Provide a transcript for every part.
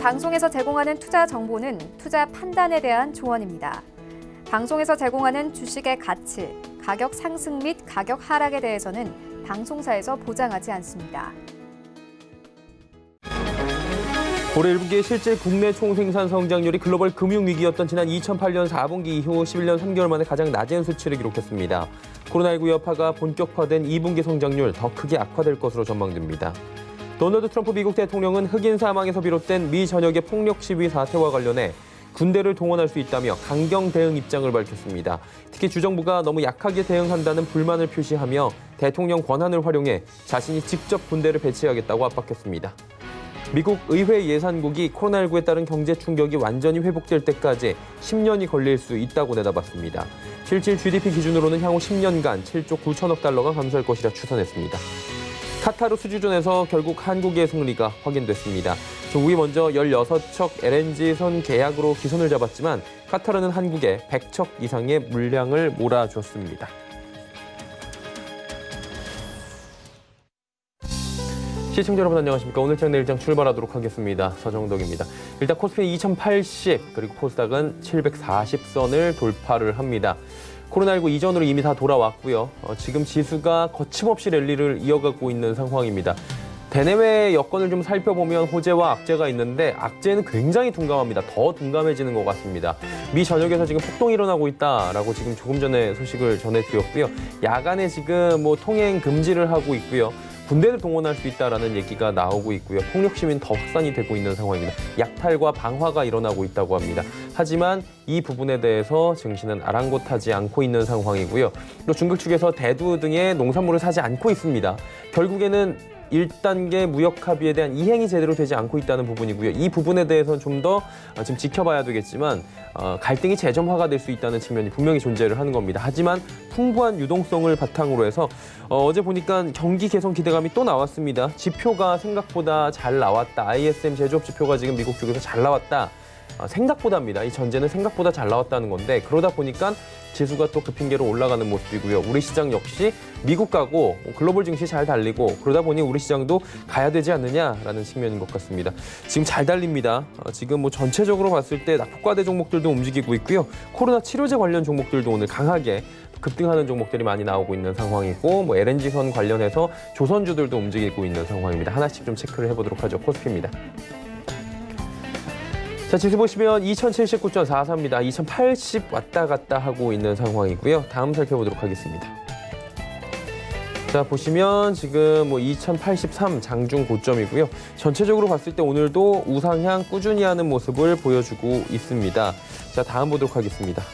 방송에서 제공하는 투자 정보는 투자 판단에 대한 조언입니다. 방송에서 제공하는 주식의 가치, 가격 상승 및 가격 하락에 대해서는 방송사에서 보장하지 않습니다. 올해 1분기의 실질 국내 총생산 성장률이 글로벌 금융위기였던 지난 2008년 4분기 이후 11년 3개월 만에 가장 낮은 수치를 기록했습니다. 코로나19 여파가 본격화된 2분기 성장률 더 크게 악화될 것으로 전망됩니다. 도널드 트럼프 미국 대통령은 흑인 사망에서 비롯된 미 전역의 폭력 시위 사태와 관련해 군대를 동원할 수 있다며 강경 대응 입장을 밝혔습니다. 특히 주정부가 너무 약하게 대응한다는 불만을 표시하며 대통령 권한을 활용해 자신이 직접 군대를 배치하겠다고 압박했습니다. 미국 의회 예산국이 코로나19에 따른 경제 충격이 완전히 회복될 때까지 10년이 걸릴 수 있다고 내다봤습니다. 실질 GDP 기준으로는 향후 10년간 7조 9천억 달러가 감소할 것이라 추산했습니다. 카타르 수주전에서 결국 한국의 승리가 확인됐습니다. 중국이 먼저 16척 LNG선 계약으로 기선을 잡았지만 카타르는 한국에 100척 이상의 물량을 몰아줬습니다. 시청자 여러분 안녕하십니까. 오늘 장 내일장 출발하도록 하겠습니다. 서정덕입니다. 일단 코스피 2080 그리고 코스닥은 740선을 돌파를 합니다. 코로나19 이전으로 이미 다 돌아왔고요. 지금 지수가 거침없이 랠리를 이어가고 있는 상황입니다. 대내외 여건을 좀 살펴보면 호재와 악재가 있는데 악재는 굉장히 둔감합니다. 더 둔감해지는 것 같습니다. 미 전역에서 지금 폭동이 일어나고 있다라고 지금 조금 전에 소식을 전해드렸고요. 야간에 지금 통행 금지를 하고 있고요. 군대를 동원할 수 있다라는 얘기가 나오고 있고요. 폭력 시위는 더 확산이 되고 있는 상황입니다. 약탈과 방화가 일어나고 있다고 합니다. 하지만 이 부분에 대해서 증시는 아랑곳하지 않고 있는 상황이고요. 또 중국 측에서 대두 등의 농산물을 사지 않고 있습니다. 결국에는 1단계 무역 합의에 대한 이행이 제대로 되지 않고 있다는 부분이고요. 이 부분에 대해서는 좀 더 지금 지켜봐야 되겠지만 갈등이 재점화가 될 수 있다는 측면이 분명히 존재를 하는 겁니다. 하지만 풍부한 유동성을 바탕으로 해서 어제 보니까 경기 개선 기대감이 또 나왔습니다. 지표가 생각보다 잘 나왔다. ISM 제조업 지표가 지금 미국 쪽에서 잘 나왔다. 생각보다입니다. 이 전제는 생각보다 잘 나왔다는 건데 그러다 보니까 지수가 또 그 핑계로 올라가는 모습이고요. 우리 시장 역시 미국 가고 글로벌 증시 잘 달리고 그러다 보니 우리 시장도 가야 되지 않느냐라는 측면인 것 같습니다. 지금 잘 달립니다. 지금 전체적으로 봤을 때 낙폭과대 종목들도 움직이고 있고요. 코로나 치료제 관련 종목들도 오늘 강하게 급등하는 종목들이 많이 나오고 있는 상황이고 LNG선 관련해서 조선주들도 움직이고 있는 상황입니다. 하나씩 좀 체크를 해보도록 하죠. 코스피입니다. 자, 지수 보시면 2079.44입니다. 2080 왔다 갔다 하고 있는 상황이고요. 다음 살펴보도록 하겠습니다. 자, 보시면 지금 2083 장중 고점이고요. 전체적으로 봤을 때 오늘도 우상향 꾸준히 하는 모습을 보여주고 있습니다. 자, 다음 보도록 하겠습니다.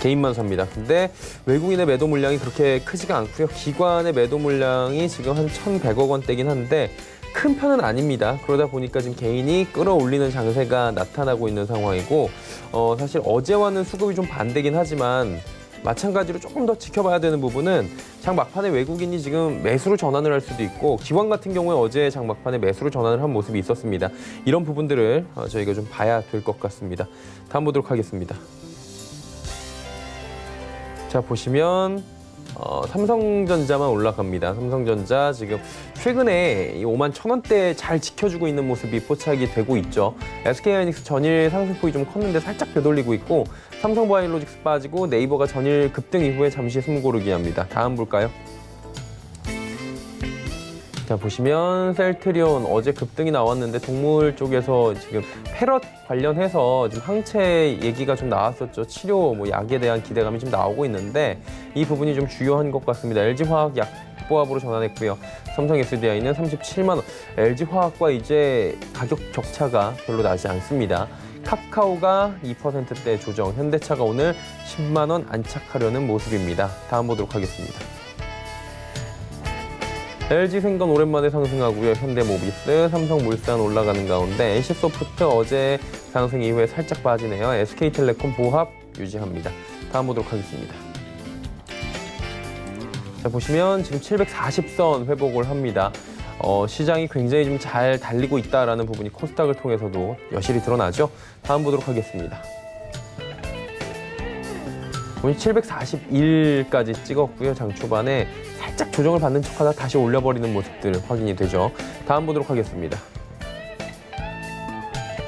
개인만 삽니다. 근데 외국인의 매도 물량이 그렇게 크지가 않고요. 기관의 매도 물량이 지금 한 1,100억 원대긴 한데 큰 편은 아닙니다. 그러다 보니까 지금 개인이 끌어올리는 장세가 나타나고 있는 상황이고 사실 어제와는 수급이 좀 반대긴 하지만 마찬가지로 조금 더 지켜봐야 되는 부분은 장 막판에 외국인이 지금 매수로 전환을 할 수도 있고 기관 같은 경우에 어제 장 막판에 매수로 전환을 한 모습이 있었습니다. 이런 부분들을 저희가 좀 봐야 될 것 같습니다. 다음 보도록 하겠습니다. 자, 보시면 삼성전자만 올라갑니다. 삼성전자 지금 최근에 51,000원대 잘 지켜주고 있는 모습이 포착이 되고 있죠. SK하이닉스 전일 상승폭이 좀 컸는데 살짝 되돌리고 있고 삼성바이오로직스 빠지고 네이버가 전일 급등 이후에 잠시 숨고르기 합니다. 다음 볼까요? 자, 보시면 셀트리온 어제 급등이 나왔는데 동물 쪽에서 지금 패럿 관련해서 지금 항체 얘기가 좀 나왔었죠. 치료 약에 대한 기대감이 좀 나오고 있는데 이 부분이 좀 주요한 것 같습니다. LG화학 약보합으로 전환했고요. 삼성 SDI는 37만 원. LG화학과 이제 가격 격차가 별로 나지 않습니다. 카카오가 2%대 조정, 현대차가 오늘 10만 원 안착하려는 모습입니다. 다음 보도록 하겠습니다. LG생건 오랜만에 상승하고요. 현대모비스, 삼성물산 올라가는 가운데 NC소프트 어제 상승 이후에 살짝 빠지네요. SK텔레콤 보합 유지합니다. 다음 보도록 하겠습니다. 자, 보시면 지금 740선 회복을 합니다. 시장이 굉장히 좀 잘 달리고 있다라는 부분이 코스닥을 통해서도 여실히 드러나죠. 다음 보도록 하겠습니다. 741까지 찍었고요. 장 초반에 살짝 조정을 받는 척하다 다시 올려버리는 모습들 확인이 되죠. 다음 보도록 하겠습니다.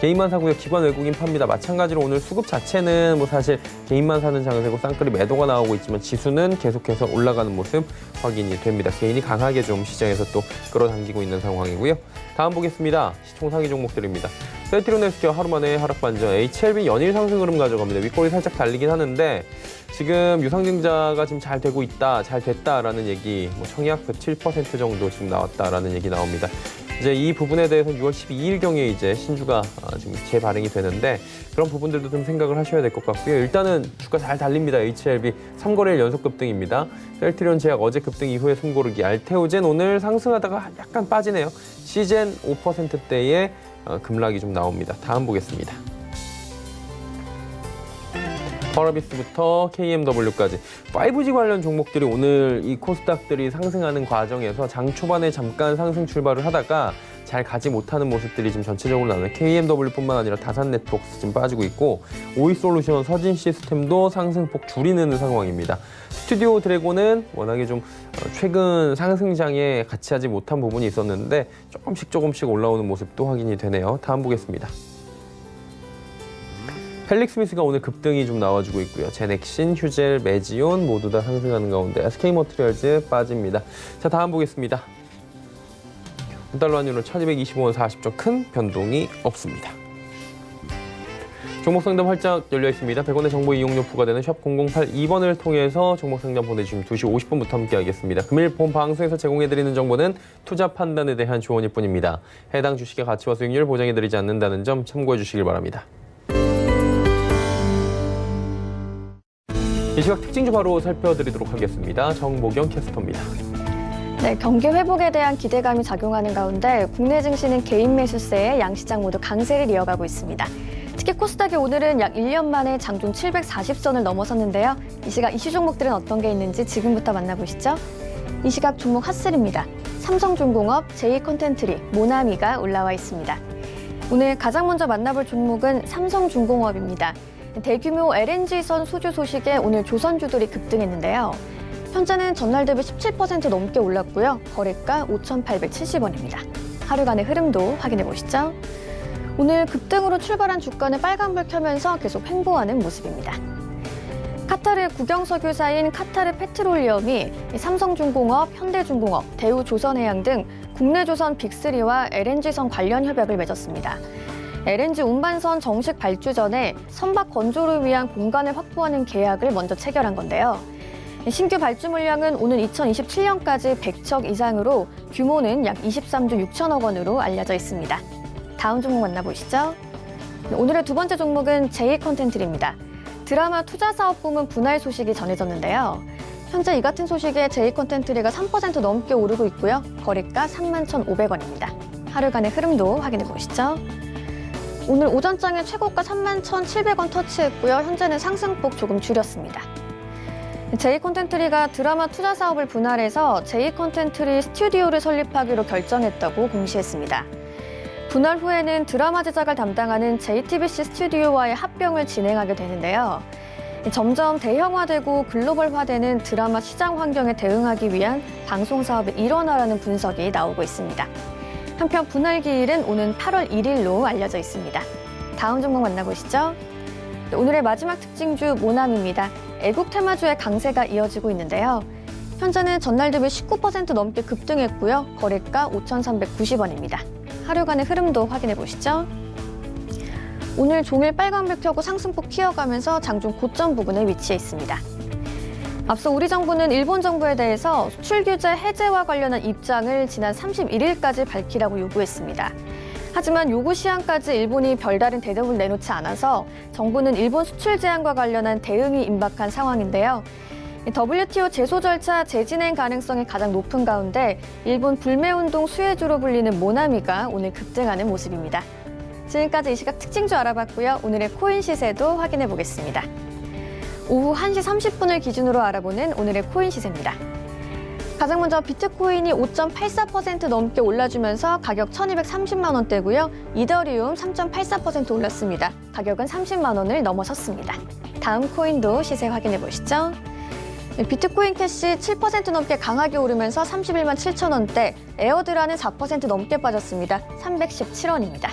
개인만 사고요. 기관 외국인 팝니다. 마찬가지로 오늘 수급 자체는 뭐 사실 개인만 사는 장세고 쌍끌이 매도가 나오고 있지만 지수는 계속해서 올라가는 모습 확인이 됩니다. 개인이 강하게 좀 시장에서 또 끌어당기고 있는 상황이고요. 다음 보겠습니다. 시총 상위 종목들입니다. 셀트리온 헬스케어 하루 만에 하락 반전, HLB 연일 상승 흐름 가져갑니다. 윗골이 살짝 달리긴 하는데 지금 유상증자가 지금 잘 되고 있다, 잘 됐다라는 얘기, 뭐 청약 7% 정도 지금 나왔다라는 얘기 나옵니다. 이제 이 부분에 대해서 6월 12일경에 이제 신주가 지금 재발행이 되는데 그런 부분들도 좀 생각을 하셔야 될 것 같고요. 일단은 주가 잘 달립니다. HLB 3거래일 연속 급등입니다. 셀트리온 제약 어제 급등 이후에 숨고르기, 알테오젠 오늘 상승하다가 약간 빠지네요. 시젠 5%대의 급락이 좀 나옵니다. 다음 보겠습니다. 펄어비스부터 KMW까지 5G 관련 종목들이 오늘 이 코스닥들이 상승하는 과정에서 장 초반에 잠깐 상승 출발을 하다가 잘 가지 못하는 모습들이 지금 전체적으로 나오는 KMW뿐만 아니라 다산네트워크스 지금 빠지고 있고 오이솔루션, 서진시스템도 상승폭 줄이는 상황입니다. 스튜디오 드래곤은 워낙에 좀 최근 상승장에 같이 하지 못한 부분이 있었는데 조금씩 올라오는 모습도 확인이 되네요. 다음 보겠습니다. 펠릭스미스가 오늘 급등이 좀 나와주고 있고요. 제넥신, 휴젤, 메지온 모두 다 상승하는 가운데 SK머티리얼즈 빠집니다. 자, 다음 보겠습니다. 달러 환율은 1225원 40점, 큰 변동이 없습니다. 종목 상담 활짝 열려 있습니다. 100원의 정보 이용료 부과되는 샵 0082번을 통해서 종목 상담 보내주시면 2시 50분부터 함께하겠습니다. 금일 본 방송에서 제공해드리는 정보는 투자 판단에 대한 조언일 뿐입니다. 해당 주식의 가치와 수익률을 보장해드리지 않는다는 점 참고해 주시길 바랍니다. 이 시각 특징주 바로 살펴드리도록 하겠습니다. 정보경 캐스터입니다. 네, 경기 회복에 대한 기대감이 작용하는 가운데 국내 증시는 개인 매수세에 양시장 모두 강세를 이어가고 있습니다. 특히 코스닥이 오늘은 약 1년 만에 장중 740선을 넘어섰는데요. 이 시각 이슈 종목들은 어떤 게 있는지 지금부터 만나보시죠. 이 시각 종목 핫3입니다. 삼성중공업, 제이컨텐트리, 모나미가 올라와 있습니다. 오늘 가장 먼저 만나볼 종목은 삼성중공업입니다. 대규모 LNG선 수주 소식에 오늘 조선주들이 급등했는데요. 현재는 전날 대비 17% 넘게 올랐고요. 거래가 5,870원입니다. 하루간의 흐름도 확인해 보시죠. 오늘 급등으로 출발한 주가는 빨간불 켜면서 계속 횡보하는 모습입니다. 카타르 국영석유사인 카타르 페트롤리엄이 삼성중공업, 현대중공업, 대우조선해양 등 국내 조선 빅3와 LNG선 관련 협약을 맺었습니다. LNG 운반선 정식 발주 전에 선박 건조를 위한 공간을 확보하는 계약을 먼저 체결한 건데요. 신규 발주 물량은 오는 2027년까지 100척 이상으로 규모는 약 23조 6천억 원으로 알려져 있습니다. 다음 종목 만나보시죠. 오늘의 두 번째 종목은 제이컨텐트리입니다. 드라마 투자사업 부문 분할 소식이 전해졌는데요. 현재 이 같은 소식에 제이컨텐트리가 3% 넘게 오르고 있고요. 거래가 31,500원입니다. 하루간의 흐름도 확인해 보시죠. 오늘 오전장에 최고가 31,700원 터치했고요. 현재는 상승폭 조금 줄였습니다. 제이컨텐트리가 드라마 투자 사업을 분할해서 제이컨텐트리 스튜디오를 설립하기로 결정했다고 공시했습니다. 분할 후에는 드라마 제작을 담당하는 JTBC 스튜디오와의 합병을 진행하게 되는데요. 점점 대형화되고 글로벌화되는 드라마 시장 환경에 대응하기 위한 방송 사업의 일원화라는 분석이 나오고 있습니다. 한편 분할 기일은 오는 8월 1일로 알려져 있습니다. 다음 종목 만나보시죠. 오늘의 마지막 특징주 모나미입니다. 애국 테마주의 강세가 이어지고 있는데요. 현재는 전날 대비 19% 넘게 급등했고요. 거래가 5,390원입니다. 하루간의 흐름도 확인해 보시죠. 오늘 종일 빨간불 켜고 상승폭 튀어가면서 장중 고점 부근에 위치해 있습니다. 앞서 우리 정부는 일본 정부에 대해서 수출 규제 해제와 관련한 입장을 지난 31일까지 밝히라고 요구했습니다. 하지만 요구 시한까지 일본이 별다른 대답을 내놓지 않아서 정부는 일본 수출 제한과 관련한 대응이 임박한 상황인데요. WTO 제소 절차 재진행 가능성이 가장 높은 가운데 일본 불매운동 수혜주로 불리는 모나미가 오늘 급등하는 모습입니다. 지금까지 이 시각 특징주 알아봤고요. 오늘의 코인 시세도 확인해 보겠습니다. 오후 1시 30분을 기준으로 알아보는 오늘의 코인 시세입니다. 가장 먼저 비트코인이 5.84% 넘게 올라주면서 가격 1,230만 원대고요. 이더리움 3.84% 올랐습니다. 가격은 30만 원을 넘어섰습니다. 다음 코인도 시세 확인해 보시죠. 비트코인 캐시 7% 넘게 강하게 오르면서 31만 7천 원대, 에어드라는 4% 넘게 빠졌습니다. 317원입니다.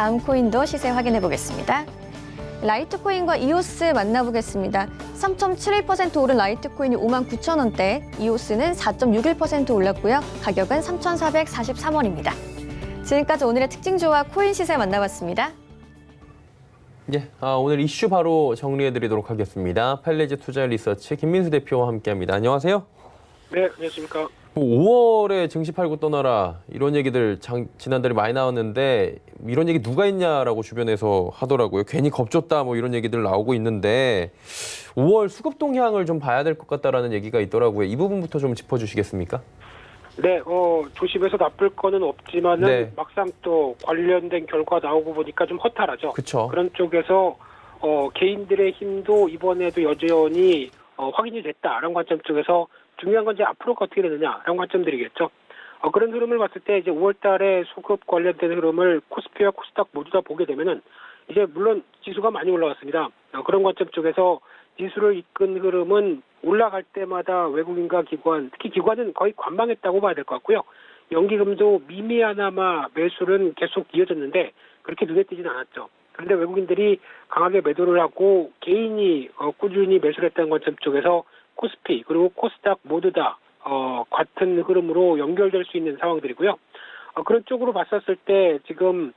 다음 코인도 시세 확인해 보겠습니다. 라이트코인과 이오스 만나보겠습니다. 3.71% 오른 라이트코인이 59,000원대, 이오스는 4.61% 올랐고요. 가격은 3,443원입니다. 지금까지 오늘의 특징주와 코인 시세 만나봤습니다. 예, 오늘 이슈 바로 정리해드리도록 하겠습니다. 팔레지 투자 리서치 김민수 대표와 함께합니다. 안녕하세요. 네, 안녕하십니까. 5월에 증시 팔고 떠나라 이런 얘기들 지난달에 많이 나왔는데 이런 얘기 누가 했냐라고 주변에서 하더라고요. 괜히 겁줬다 뭐 이런 얘기들 나오고 있는데 5월 수급 동향을 좀 봐야 될 것 같다라는 얘기가 있더라고요. 이 부분부터 좀 짚어주시겠습니까? 네, 조심해서 나쁠 거는 없지만은 네. 막상 또 관련된 결과 나오고 보니까 좀 허탈하죠. 그렇죠. 그런 쪽에서 개인들의 힘도 이번에도 여전히 확인이 됐다라는 관점 쪽에서 중요한 건 이제 앞으로가 어떻게 되느냐라는 관점들이겠죠. 그런 흐름을 봤을 때 이제 5월달에 수급 관련된 흐름을 코스피와 코스닥 모두 다 보게 되면은 이제 물론 지수가 많이 올라왔습니다. 그런 관점 쪽에서 지수를 이끈 흐름은 올라갈 때마다 외국인과 기관, 특히 기관은 거의 관망했다고 봐야 될 것 같고요. 연기금도 미미하나마 매수는 계속 이어졌는데 그렇게 눈에 띄진 않았죠. 그런데 외국인들이 강하게 매도를 하고 개인이 꾸준히 매수를 했다는 관점 쪽에서 코스피 그리고 코스닥 모두 다 같은 흐름으로 연결될 수 있는 상황들이고요. 그런 쪽으로 봤었을 때 지금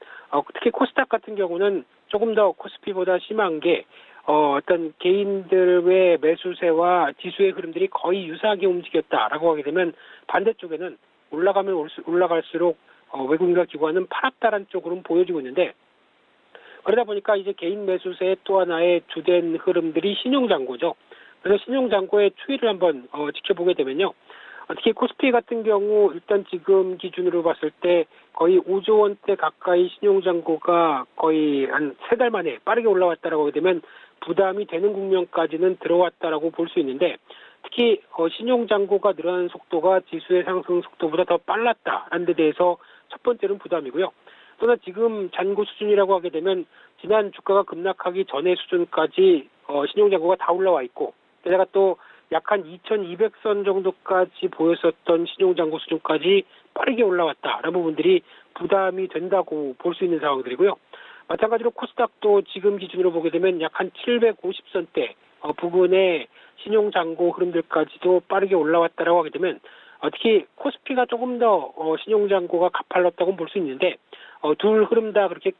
특히 코스닥 같은 경우는 조금 더 코스피보다 심한 게 어떤 개인들의 매수세와 지수의 흐름들이 거의 유사하게 움직였다라고 하게 되면 반대쪽에는 올라가면 올라갈수록 외국인과 기관은 팔았다라는 쪽으로는 보여지고 있는데 그러다 보니까 이제 개인 매수세의 또 하나의 주된 흐름들이 신용잔고죠. 그래서 신용잔고의 추이를 한번 지켜보게 되면요. 특히 코스피 같은 경우 일단 지금 기준으로 봤을 때 거의 5조 원대 가까이 신용잔고가 거의 한 3달 만에 빠르게 올라왔다라고 하게 되면 부담이 되는 국면까지는 들어왔다라고 볼 수 있는데 특히 신용잔고가 늘어나는 속도가 지수의 상승 속도보다 더 빨랐다라는 데 대해서 첫 번째는 부담이고요. 또한 지금 잔고 수준이라고 하게 되면 지난 주가가 급락하기 전의 수준까지 신용잔고가 다 올라와 있고 게다가 또 약 한 2,200선 정도까지 보였었던 신용잔고 수준까지 빠르게 올라왔다라는 부분들이 부담이 된다고 볼 수 있는 상황들이고요. 마찬가지로 코스닥도 지금 기준으로 보게 되면 약 한 750선대 부근의 신용잔고 흐름들까지도 빠르게 올라왔다라고 하게 되면 특히 코스피가 조금 더 신용잔고가 가팔랐다고 볼 수 있는데 둘 흐름 다 그렇게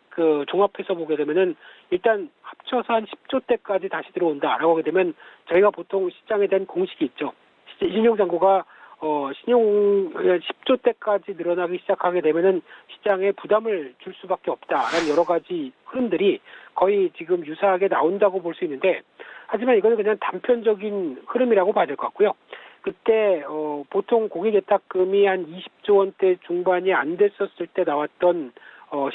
종합해서 보게 되면은 일단 합쳐서 한 10조대까지 다시 들어온다라고 하게 되면 저희가 보통 시장에 대한 공식이 있죠. 신용잔고가 신용 10조대까지 늘어나기 시작하게 되면은 시장에 부담을 줄 수밖에 없다라는 여러 가지 흐름들이 거의 지금 유사하게 나온다고 볼 수 있는데 하지만 이거는 그냥 단편적인 흐름이라고 봐야 될 것 같고요. 그때 보통 고객 예탁금이 한 20조 원대 중반이 안 됐었을 때 나왔던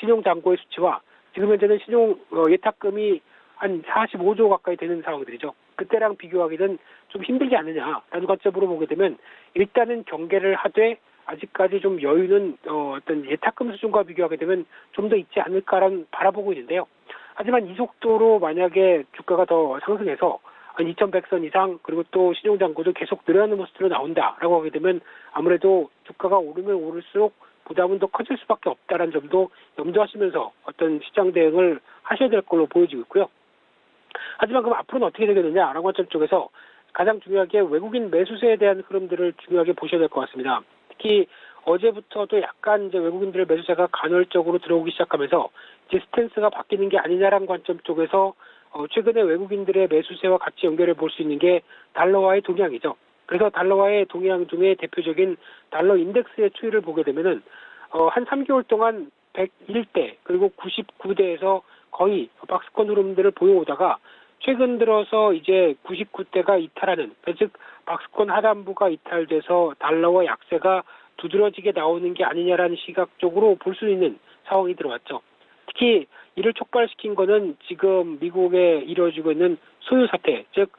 신용잔고의 수치와 지금 현재는 신용 예탁금이 한 45조 가까이 되는 상황들이죠. 그때랑 비교하기는 좀 힘들지 않느냐라는 관점으로 보게 되면 일단은 경계를 하되 아직까지 좀 여유는 어떤 예탁금 수준과 비교하게 되면 좀 더 있지 않을까라는 바라보고 있는데요. 하지만 이 속도로 만약에 주가가 더 상승해서 한 2,100선 이상 그리고 또 신용잔고도 계속 늘어나는 모습으로 나온다라고 하게 되면 아무래도 주가가 오르면 오를수록 부담은 더 커질 수밖에 없다는 점도 염두하시면서 어떤 시장 대응을 하셔야 될 걸로 보여지고 있고요. 하지만 그럼 앞으로는 어떻게 되겠느냐라는 관점 쪽에서 가장 중요하게 외국인 매수세에 대한 흐름들을 중요하게 보셔야 될 것 같습니다. 특히 어제부터도 약간 이제 외국인들의 매수세가 간헐적으로 들어오기 시작하면서 이제 스탠스가 바뀌는 게 아니냐라는 관점 쪽에서 최근에 외국인들의 매수세와 같이 연결해 볼 수 있는 게 달러와의 동향이죠. 그래서 달러와의 동향 중에 대표적인 달러 인덱스의 추이를 보게 되면은 한 3개월 동안 101대 그리고 99대에서 거의 박스권 흐름들을 보여오다가 최근 들어서 이제 99대가 이탈하는 즉 박스권 하단부가 이탈돼서 달러와 약세가 두드러지게 나오는 게 아니냐라는 시각적으로 볼 수 있는 상황이 들어왔죠. 특히 이를 촉발시킨 거는 지금 미국에 이루어지고 있는 소요 사태, 즉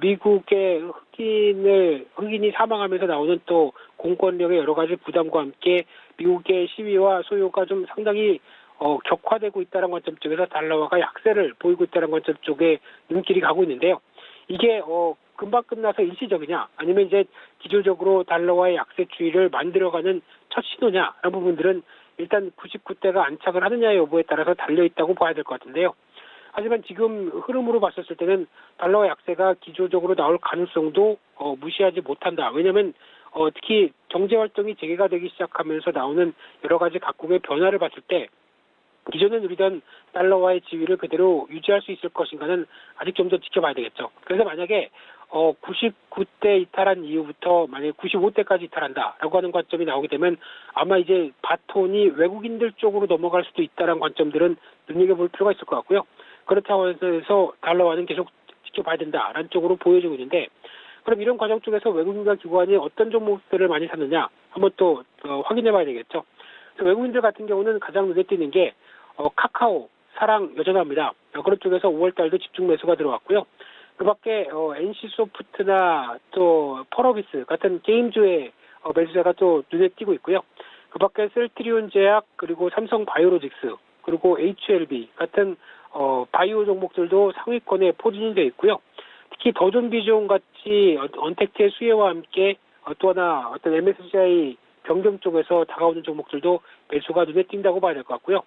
미국의 흑인이 사망하면서 나오는 또 공권력의 여러 가지 부담과 함께 미국의 시위와 소요가 좀 상당히 격화되고 있다는 관점 쪽에서 달러화가 약세를 보이고 있다는 관점 쪽에 눈길이 가고 있는데요. 이게 금방 끝나서 일시적이냐 아니면 이제 기조적으로 달러화의 약세 추이를 만들어가는 첫 신호냐라는 부분들은 일단 99대가 안착을 하느냐 여부에 따라서 달려있다고 봐야 될 것 같은데요. 하지만 지금 흐름으로 봤었을 때는 달러 약세가 기조적으로 나올 가능성도 무시하지 못한다. 왜냐하면 특히 경제활동이 재개가 되기 시작하면서 나오는 여러 가지 각국의 변화를 봤을 때 기존에 누리던 달러와의 지위를 그대로 유지할 수 있을 것인가는 아직 좀 더 지켜봐야 되겠죠. 그래서 만약에 99대 이탈한 이후부터 만약에 95대까지 이탈한다라고 하는 관점이 나오게 되면 아마 이제 바톤이 외국인들 쪽으로 넘어갈 수도 있다는 관점들은 눈여겨볼 필요가 있을 것 같고요. 그렇다고 해서 달러화는 계속 지켜봐야 된다라는 쪽으로 보여지고 있는데 그럼 이런 과정 쪽에서 외국인과 기관이 어떤 종목들을 많이 샀느냐 한번 또 확인해봐야 되겠죠. 그래서 외국인들 같은 경우는 가장 눈에 띄는 게 카카오, 사랑 여전합니다. 그런 쪽에서 5월달도 집중 매수가 들어왔고요. 그밖에 NC소프트나 또 펄어비스 같은 게임주의 매수자가 또 눈에 띄고 있고요. 그밖에 셀트리온 제약 그리고 삼성 바이오로직스 그리고 HLB 같은 바이오 종목들도 상위권에 포진이 되어 있고요. 특히 더존비종 같이 언택트의 수혜와 함께 또 하나 어떤 MSCI 변경 쪽에서 다가오는 종목들도 매수가 눈에 띈다고 봐야 될 것 같고요.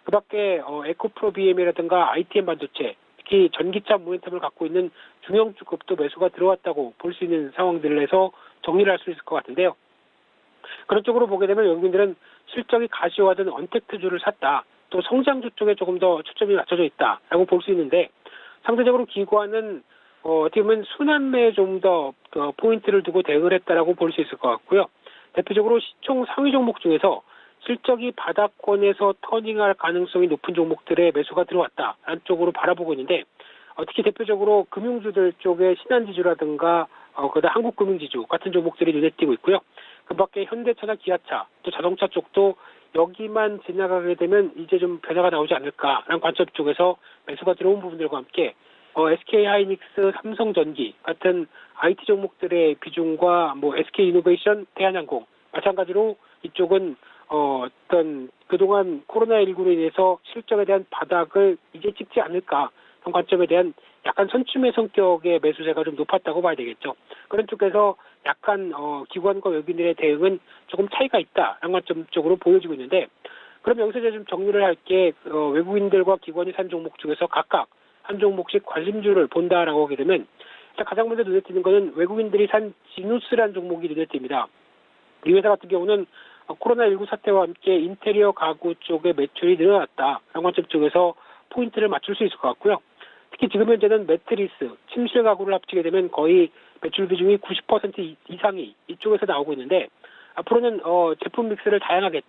그밖에 에코프로 BM이라든가 ITM 반도체, 특히 전기차 모멘텀을 갖고 있는 중형주급도 매수가 들어왔다고 볼 수 있는 상황들에서 정리를 할 수 있을 것 같은데요. 그런 쪽으로 보게 되면 외국인들은 실적이 가시화된 언택트주를 샀다. 또 성장주 쪽에 조금 더 초점이 맞춰져 있다라고 볼 수 있는데 상대적으로 기관은 어떻게 보면 순환매에 좀 더 포인트를 두고 대응을 했다라고 볼 수 있을 것 같고요. 대표적으로 시총 상위 종목 중에서 실적이 바닥권에서 터닝할 가능성이 높은 종목들의 매수가 들어왔다라는 쪽으로 바라보고 있는데 특히 대표적으로 금융주들 쪽에 신한지주라든가 그다음 한국금융지주 같은 종목들이 눈에 띄고 있고요. 그밖에 현대차나 기아차 또 자동차 쪽도 여기만 지나가게 되면 이제 좀 변화가 나오지 않을까라는 관점 쪽에서 매수가 들어온 부분들과 함께 SK하이닉스, 삼성전기 같은 IT 종목들의 비중과 SK이노베이션, 대한항공 마찬가지로 이쪽은 어떤 그동안 코로나19로 인해서 실적에 대한 바닥을 이제 찍지 않을까 그런 관점에 대한 약간 선춤의 성격의 매수세가 좀 높았다고 봐야 되겠죠. 그런 쪽에서 약간 기관과 외국인들의 대응은 조금 차이가 있다라는 관점 쪽으로 보여지고 있는데 그럼 여기서 이제 좀 정리를 할 게 외국인들과 기관이 산 종목 중에서 각각 한 종목씩 관심주를 본다라고 하게 되면 가장 먼저 눈에 띄는 것은 외국인들이 산 지누스라는 종목이 눈에 띕니다. 이 회사 같은 경우는 코로나19 사태와 함께 인테리어 가구 쪽의 매출이 늘어났다라는 관점 쪽에서 포인트를 맞출 수 있을 것 같고요. 특히 지금 현재는 매트리스, 침실 가구를 합치게 되면 거의 매출 비중이 90% 이상이 이쪽에서 나오고 있는데 앞으로는 제품 믹스를 다양하게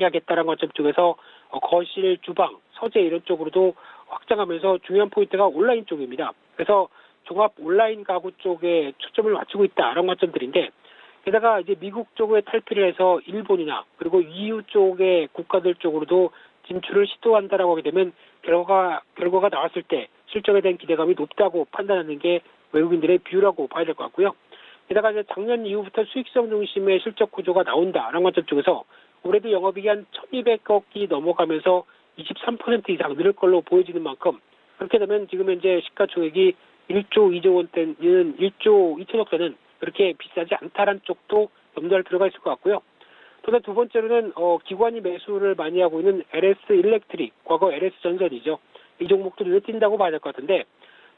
하겠다라는 관점 쪽에서 거실, 주방, 서재 이런 쪽으로도 확장하면서 중요한 포인트가 온라인 쪽입니다. 그래서 종합 온라인 가구 쪽에 초점을 맞추고 있다라는 관점들인데 게다가 이제 미국 쪽에 탈피를 해서 일본이나 그리고 EU 쪽의 국가들 쪽으로도 진출을 시도한다라고 하게 되면 결과가 나왔을 때 실적에 대한 기대감이 높다고 판단하는 게 외국인들의 뷰라고 봐야 될 것 같고요. 게다가 이제 작년 이후부터 수익성 중심의 실적 구조가 나온다라는 관점 쪽에서 올해도 영업이익이 한 1,200억이 넘어가면서 23% 이상 늘 걸로 보여지는 만큼 그렇게 되면 지금 현재 시가총액이 1조 2조 원대는 1조 2천억 대는 그렇게 비싸지 않다라는 쪽도 염두할 필요가 있을 것 같고요. 또한 두 번째로는 기관이 매수를 많이 하고 있는 LS 일렉트릭, 과거 LS 전선이죠. 이 종목도 눈에 띈다고 봐야 될 것 같은데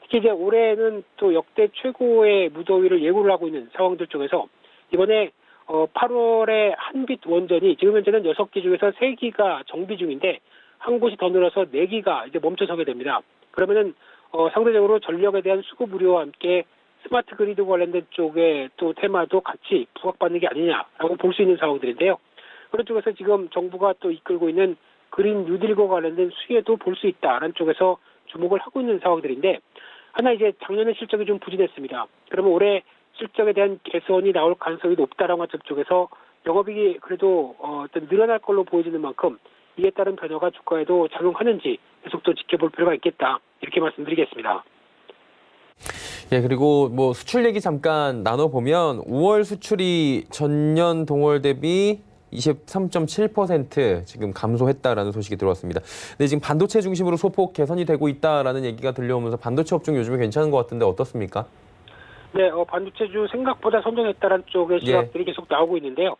특히 이제 올해는 또 역대 최고의 무더위를 예고를 하고 있는 상황들 쪽에서 이번에 8월에 한빛 원전이 지금 현재는 6기 중에서 3기가 정비 중인데 한 곳이 더 늘어서 4기가 이제 멈춰서게 됩니다. 그러면은 상대적으로 전력에 대한 수급 우려와 함께 스마트 그리드 관련된 쪽의 또 테마도 같이 부각받는 게 아니냐라고 볼 수 있는 상황들인데요. 그런 쪽에서 지금 정부가 또 이끌고 있는 그린 뉴딜과 관련된 수혜도 볼 수 있다라는 쪽에서 주목을 하고 있는 상황들인데 하나 이제 작년에 실적이 좀 부진했습니다. 그러면 올해 실적에 대한 개선이 나올 가능성이 높다라는 관점 쪽에서 영업이익이 그래도 어떤 늘어날 걸로 보여지는 만큼 이에 따른 변화가 주가에도 작용하는지 계속 또 지켜볼 필요가 있겠다 이렇게 말씀드리겠습니다. 예, 그리고 뭐 수출 얘기 잠깐 나눠보면 5월 수출이 전년 동월 대비 23.7% 지금 감소했다라는 소식이 들어왔습니다. 근데 지금 반도체 중심으로 소폭 개선이 되고 있다라는 얘기가 들려오면서 반도체 업종 요즘에 괜찮은 것 같은데 어떻습니까? 네, 반도체주 생각보다 선정했다는 쪽의 시각들이 계속 나오고 있는데요.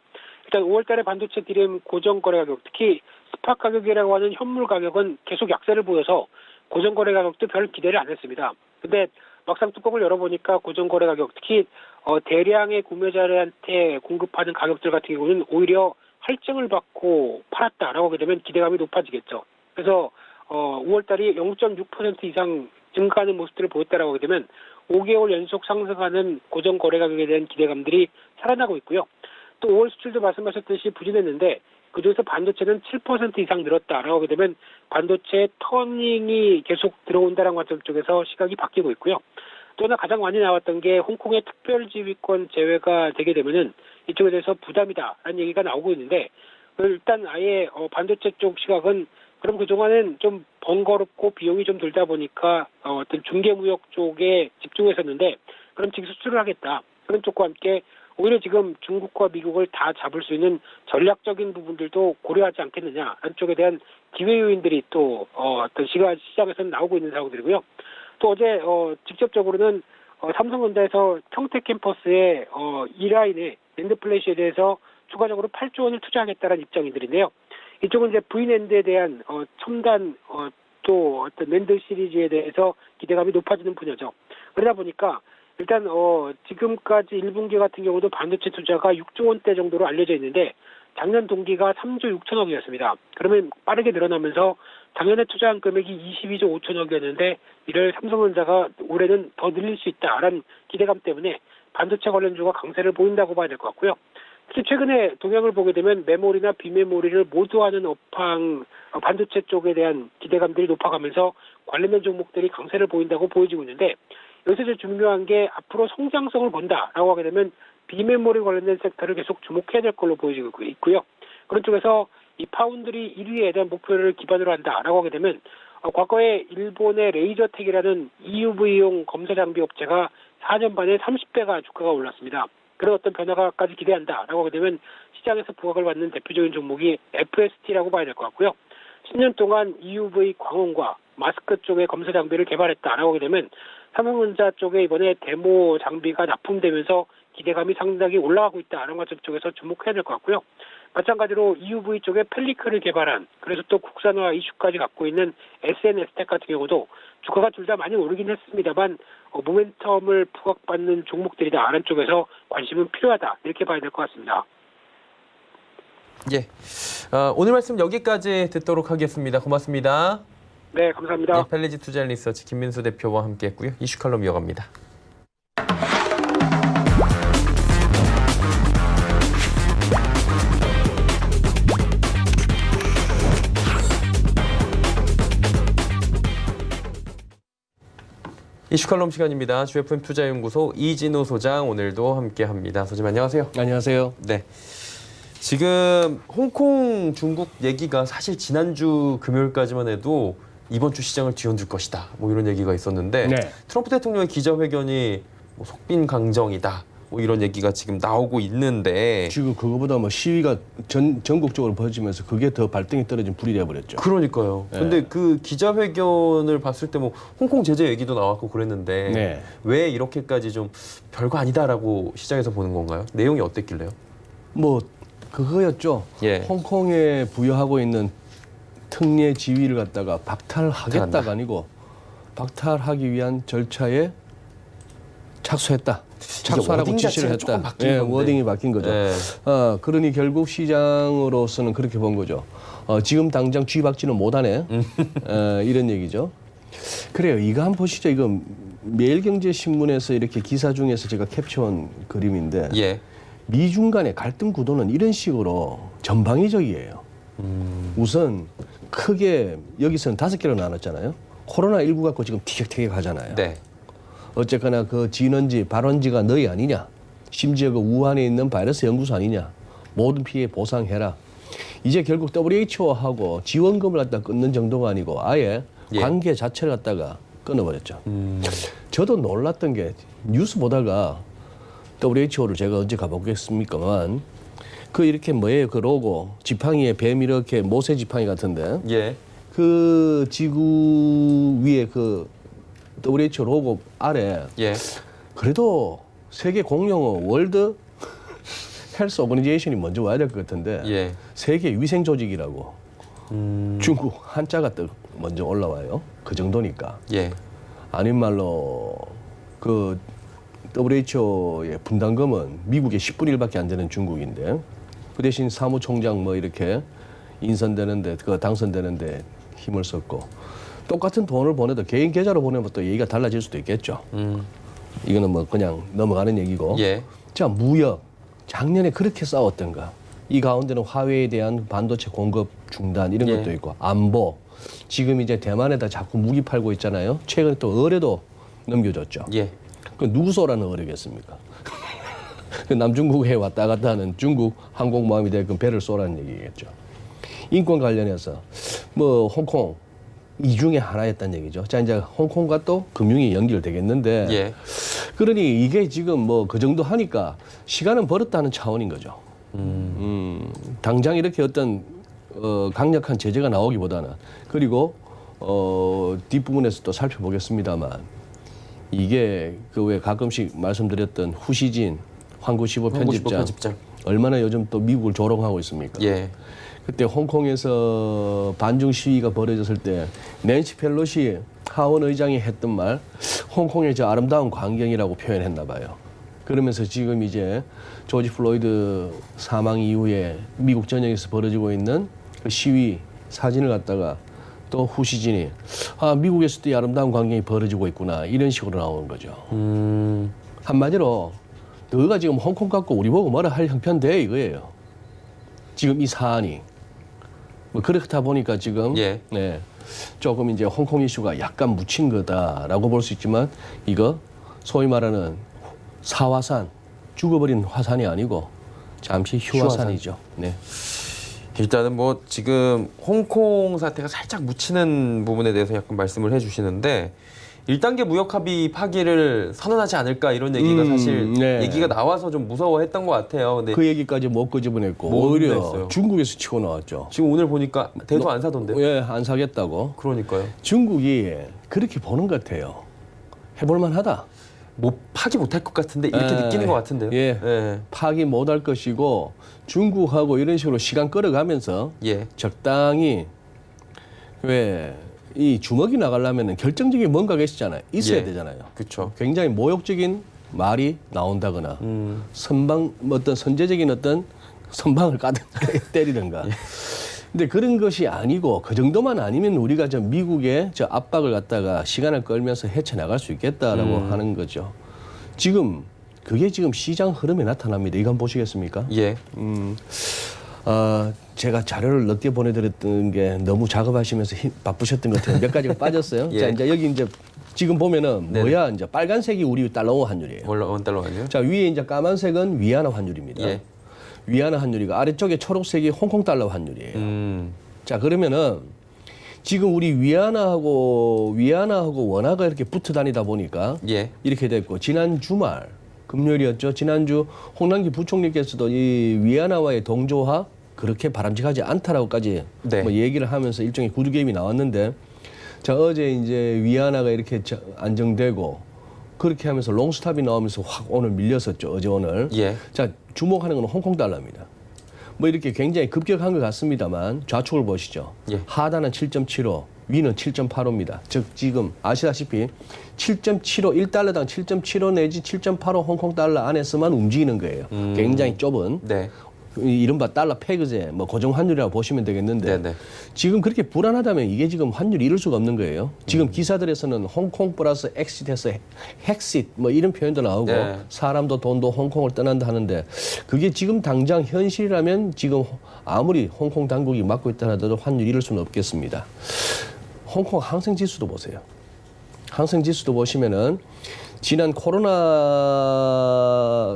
일단 5월달에 반도체 DRAM 고정 거래 가격, 특히 스팟 가격이라고 하는 현물 가격은 계속 약세를 보여서 고정 거래 가격도 별 기대를 안 했습니다. 근데 막상 뚜껑을 열어보니까 고정 거래 가격, 특히 대량의 구매자들한테 공급하는 가격들 같은 경우는 오히려 할증을 받고 팔았다라고 하게 되면 기대감이 높아지겠죠. 그래서 5월달이 0.6% 이상 증가하는 모습들을 보였다라고 하게 되면 5개월 연속 상승하는 고정 거래 가격에 대한 기대감들이 살아나고 있고요. 또 5월 수출도 말씀하셨듯이 부진했는데 그중에서 반도체는 7% 이상 늘었다라고 하게 되면 반도체 터닝이 계속 들어온다는 관점 쪽에서 시각이 바뀌고 있고요. 또 하나 가장 많이 나왔던 게 홍콩의 특별지휘권 제외가 되게 되면은 이쪽에 대해서 부담이다라는 얘기가 나오고 있는데 일단 아예 반도체 쪽 시각은 그럼 그동안은 좀 번거롭고 비용이 좀 들다 보니까 어떤 중개무역 쪽에 집중했었는데 그럼 지금 수출을 하겠다. 그런 쪽과 함께 오히려 지금 중국과 미국을 다 잡을 수 있는 전략적인 부분들도 고려하지 않겠느냐라는 쪽에 대한 기회 요인들이 또 어떤 시장에서는 나오고 있는 상황들이고요. 또 어제 직접적으로는 삼성전자에서 평택 캠퍼스의 E라인의 낸드 플래시에 대해서 추가적으로 8조 원을 투자하겠다는 입장인들인데요. 이쪽은 이제 V낸드에 대한 첨단 또 어떤 낸드 시리즈에 대해서 기대감이 높아지는 분야죠. 그러다 보니까 일단 지금까지 1분기 같은 경우도 반도체 투자가 6조 원대 정도로 알려져 있는데 작년 동기가 3조 6천억이었습니다. 그러면 빠르게 늘어나면서 작년에 투자한 금액이 22조 5천억이었는데 이를 삼성전자가 올해는 더 늘릴 수 있다라는 기대감 때문에 반도체 관련주가 강세를 보인다고 봐야 될 것 같고요. 특히 최근에 동향을 보게 되면 메모리나 비메모리를 모두 하는 업황 반도체 쪽에 대한 기대감들이 높아가면서 관련된 종목들이 강세를 보인다고 보여지고 있는데 여기서 이제 중요한 게 앞으로 성장성을 본다라고 하게 되면 비메모리 관련된 섹터를 계속 주목해야 될 걸로 보여지고 있고요. 그런 쪽에서 이 파운드리 1위에 대한 목표를 기반으로 한다라고 하게 되면 과거에 일본의 레이저텍이라는 EUV용 검사 장비 업체가 4년 만에 30배가 주가가 올랐습니다. 그런 어떤 변화가까지 기대한다라고 하게 되면 시장에서 부각을 받는 대표적인 종목이 FST라고 봐야 될 것 같고요. 10년 동안 EUV 광원과 마스크 쪽의 검사 장비를 개발했다라고 하게 되면 삼성전자 쪽에 이번에 데모 장비가 납품되면서 기대감이 상당히 올라가고 있다라는 것 쪽에서 주목해야 될 것 같고요. 마찬가지로 EUV 쪽에 펠리크를 개발한 그래서 또 국산화 이슈까지 갖고 있는 SNS텍 같은 경우도 주가가 둘 다 많이 오르긴 했습니다만 모멘텀을 부각받는 종목들이다 라는 쪽에서 관심은 필요하다 이렇게 봐야 될 것 같습니다. 예, 오늘 말씀 여기까지 듣도록 하겠습니다. 고맙습니다. 네, 감사합니다. 예, 펠리지 투자 리서치 김민수 대표와 함께했고요. 이슈 칼럼 이어갑니다. 이슈 칼럼 시간입니다. GFM 투자연구소 이진우 소장 오늘도 함께합니다. 소장님 안녕하세요. 안녕하세요. 네. 지금 홍콩, 중국 얘기가 사실 지난주 금요일까지만 해도 이번 주 시장을 뒤흔들 것이다. 뭐 이런 얘기가 있었는데 네. 트럼프 대통령의 기자회견이 뭐 속빈 강정이다. 뭐 이런 얘기가 지금 나오고 있는데 지금 그거보다 뭐 시위가 전국적으로 벌어지면서 그게 더 발등에 떨어진 불이 되어버렸죠. 그러니까요. 네. 근데 그 기자회견을 봤을 때 뭐 홍콩 제재 얘기도 나왔고 그랬는데 네. 왜 이렇게까지 좀 별거 아니다라고 시장에서 보는 건가요? 내용이 어땠길래요? 뭐 그거였죠. 예. 홍콩에 부여하고 있는 특례 지위를 갖다가 박탈하겠다가 박탈한다. 아니고 박탈하기 위한 절차에 착수했다. 착수하라고 워딩 지시를 자체가 했다. 조금 바뀐 예, 건데. 워딩이 바뀐 거죠. 네. 그러니 결국 시장으로서는 그렇게 본 거죠. 지금 당장 쥐박지는 못하네. 이런 얘기죠. 그래요. 이거 한번 보시죠. 이거 매일경제신문에서 이렇게 기사 중에서 제가 캡처한 그림인데 예. 미중 간의 갈등 구도는 이런 식으로 전방위적이에요. 우선 크게 여기서는 5개로 나눴잖아요. 코로나19 갖고 지금 티격태격 하잖아요. 네. 어쨌거나 그 진원지, 발원지가 너희 아니냐. 심지어 그 우한에 있는 바이러스 연구소 아니냐. 모든 피해 보상해라. 이제 결국 WHO하고 지원금을 갖다 끊는 정도가 아니고 아예 예. 관계 자체를 갖다가 끊어버렸죠. 저도 놀랐던 게 뉴스 보다가 WHO를 제가 언제 가보겠습니까만 그 이렇게 뭐예요 그 로고 지팡이에 뱀 이렇게 모세 지팡이 같은데 예. 그 지구 위에 그 WHO 로고 아래 예. 그래도 세계 공용어 월드 헬스 오거니제이션이 먼저 와야 될 것 같은데 예. 세계 위생 조직이라고 중국 한자가 먼저 올라와요. 그 정도니까. 예. 아닌 말로 그 WHO의 분담금은 미국의 10분의 1밖에 안 되는 중국인데 그 대신 사무총장 뭐 이렇게 인선되는데 그 당선되는데 힘을 썼고 똑같은 돈을 보내도 개인 계좌로 보내면 또 얘기가 달라질 수도 있겠죠. 이거는 뭐 그냥 넘어가는 얘기고. 예. 자, 무역 작년에 그렇게 싸웠던가. 이 가운데는 화웨이에 대한 반도체 공급 중단 이런 예. 것도 있고 안보. 지금 이제 대만에다 자꾸 무기 팔고 있잖아요. 최근에 또 의뢰도 넘겨줬죠. 예. 그 누구 쏘라는 의뢰겠습니까? 그 남중국해 왔다 갔다 하는 중국 항공모함이 되건 배를 쏘라는 얘기겠죠. 인권 관련해서 뭐 홍콩 이 중에 하나였단 얘기죠. 자, 이제 홍콩과 또 금융이 연결되겠는데 예. 그러니 이게 지금 뭐 그 정도 하니까 시간은 벌었다는 차원인 거죠. 당장 이렇게 어떤 강력한 제재가 나오기보다는 그리고 뒷부분에서 또 살펴보겠습니다만 이게 그 왜 가끔씩 말씀드렸던 후시진 황구시보 편집장 얼마나 요즘 또 미국을 조롱하고 있습니까? 예. 그때 홍콩에서 반중 시위가 벌어졌을 때 낸시 펠로시 하원 의장이 했던 말 홍콩의 저 아름다운 광경이라고 표현했나 봐요. 그러면서 지금 이제 조지 플로이드 사망 이후에 미국 전역에서 벌어지고 있는 그 시위 사진을 갖다가 또 후시진이 미국에서도 이 아름다운 광경이 벌어지고 있구나 이런 식으로 나오는 거죠. 한마디로 너가 지금 홍콩 갖고 우리 보고 뭐라 할 형편돼 이거예요. 지금 이 사안이 뭐 그렇다 보니까 지금 예. 네, 조금 이제 홍콩 이슈가 약간 묻힌 거다라고 볼 수 있지만 이거 소위 말하는 사화산 죽어버린 화산이 아니고 잠시 휴화산이죠. 네. 일단은 뭐 지금 홍콩 사태가 살짝 묻히는 부분에 대해서 약간 말씀을 해주시는데 1단계 무역 합의 파기를 선언하지 않을까 이런 얘기가 사실 네. 얘기가 나와서 좀 무서워했던 것 같아요. 근데 그 얘기까지 못 끄집어냈고 못 오히려 냈어요. 중국에서 치고 나왔죠. 지금 오늘 보니까 대도 안 사던데요. 예, 안 사겠다고. 그러니까요. 중국이 그렇게 보는 것 같아요. 해볼만하다. 뭐 파기 못할 것 같은데 이렇게 느끼는 것 같은데요. 예. 예. 파기 못할 것이고 중국하고 이런 식으로 시간 끌어가면서 예. 적당히 왜 이 주먹이 나가려면 결정적인 뭔가가 있잖아요. 있어야 예. 되잖아요. 그렇죠. 굉장히 모욕적인 말이 나온다거나 선방 어떤 선제적인 어떤 선방을 때리든가. 근데 그런 것이 아니고 그 정도만 아니면 우리가 저 미국의 저 압박을 갖다가 시간을 끌면서 헤쳐나갈 수 있겠다라고 하는 거죠. 지금 그게 지금 시장 흐름에 나타납니다. 이거 한번 보시겠습니까? 예. 제가 자료를 늦게 보내드렸던 게 너무 작업하시면서 바쁘셨던 것 같아요. 몇 가지가 빠졌어요. 예. 자, 이제 여기 이제 지금 보면은 네네. 뭐야 이제 빨간색이 우리 달러 환율이에요. 원달러 아니에요? 자, 위에 이제 까만색은 위안화 환율입니다. 예. 위안화 환율이고 아래쪽에 초록색이 홍콩 달러 환율이에요. 자, 그러면은 지금 우리 위안화하고 원화가 이렇게 붙어 다니다 보니까 예. 이렇게 됐고 지난 주말 금요일이었죠. 지난주 홍남기 부총리께서도 이 위안화와의 동조화 그렇게 바람직하지 않다라고까지 네. 뭐 얘기를 하면서 일종의 구두 게임이 나왔는데 자, 어제 이제 위안화가 이렇게 안정되고 그렇게 하면서 롱스탑이 나오면서 확 오늘 밀렸었죠. 어제 오늘. 예. 자, 주목하는 건 홍콩 달러입니다. 뭐 이렇게 굉장히 급격한 것 같습니다만 좌측을 보시죠. 예. 하단은 7.75, 위는 7.85입니다. 즉 지금 아시다시피 7.75, 1달러당 7.75 내지 7.85 홍콩 달러 안에서만 움직이는 거예요. 굉장히 좁은 네. 이른바 달러 패그제 뭐 고정 환율이라고 보시면 되겠는데 네네. 지금 그렇게 불안하다면 이게 지금 환율이 이럴 수가 없는 거예요. 지금 기사들에서는 홍콩 플러스 엑시트에서 헥싯 뭐 이런 표현도 나오고 네. 사람도 돈도 홍콩을 떠난다 하는데 그게 지금 당장 현실이라면 지금 아무리 홍콩 당국이 맡고 있다 하더라도 환율이 이럴 수는 없겠습니다. 홍콩 항생지수도 보세요. 항생지수도 보시면은 지난 코로나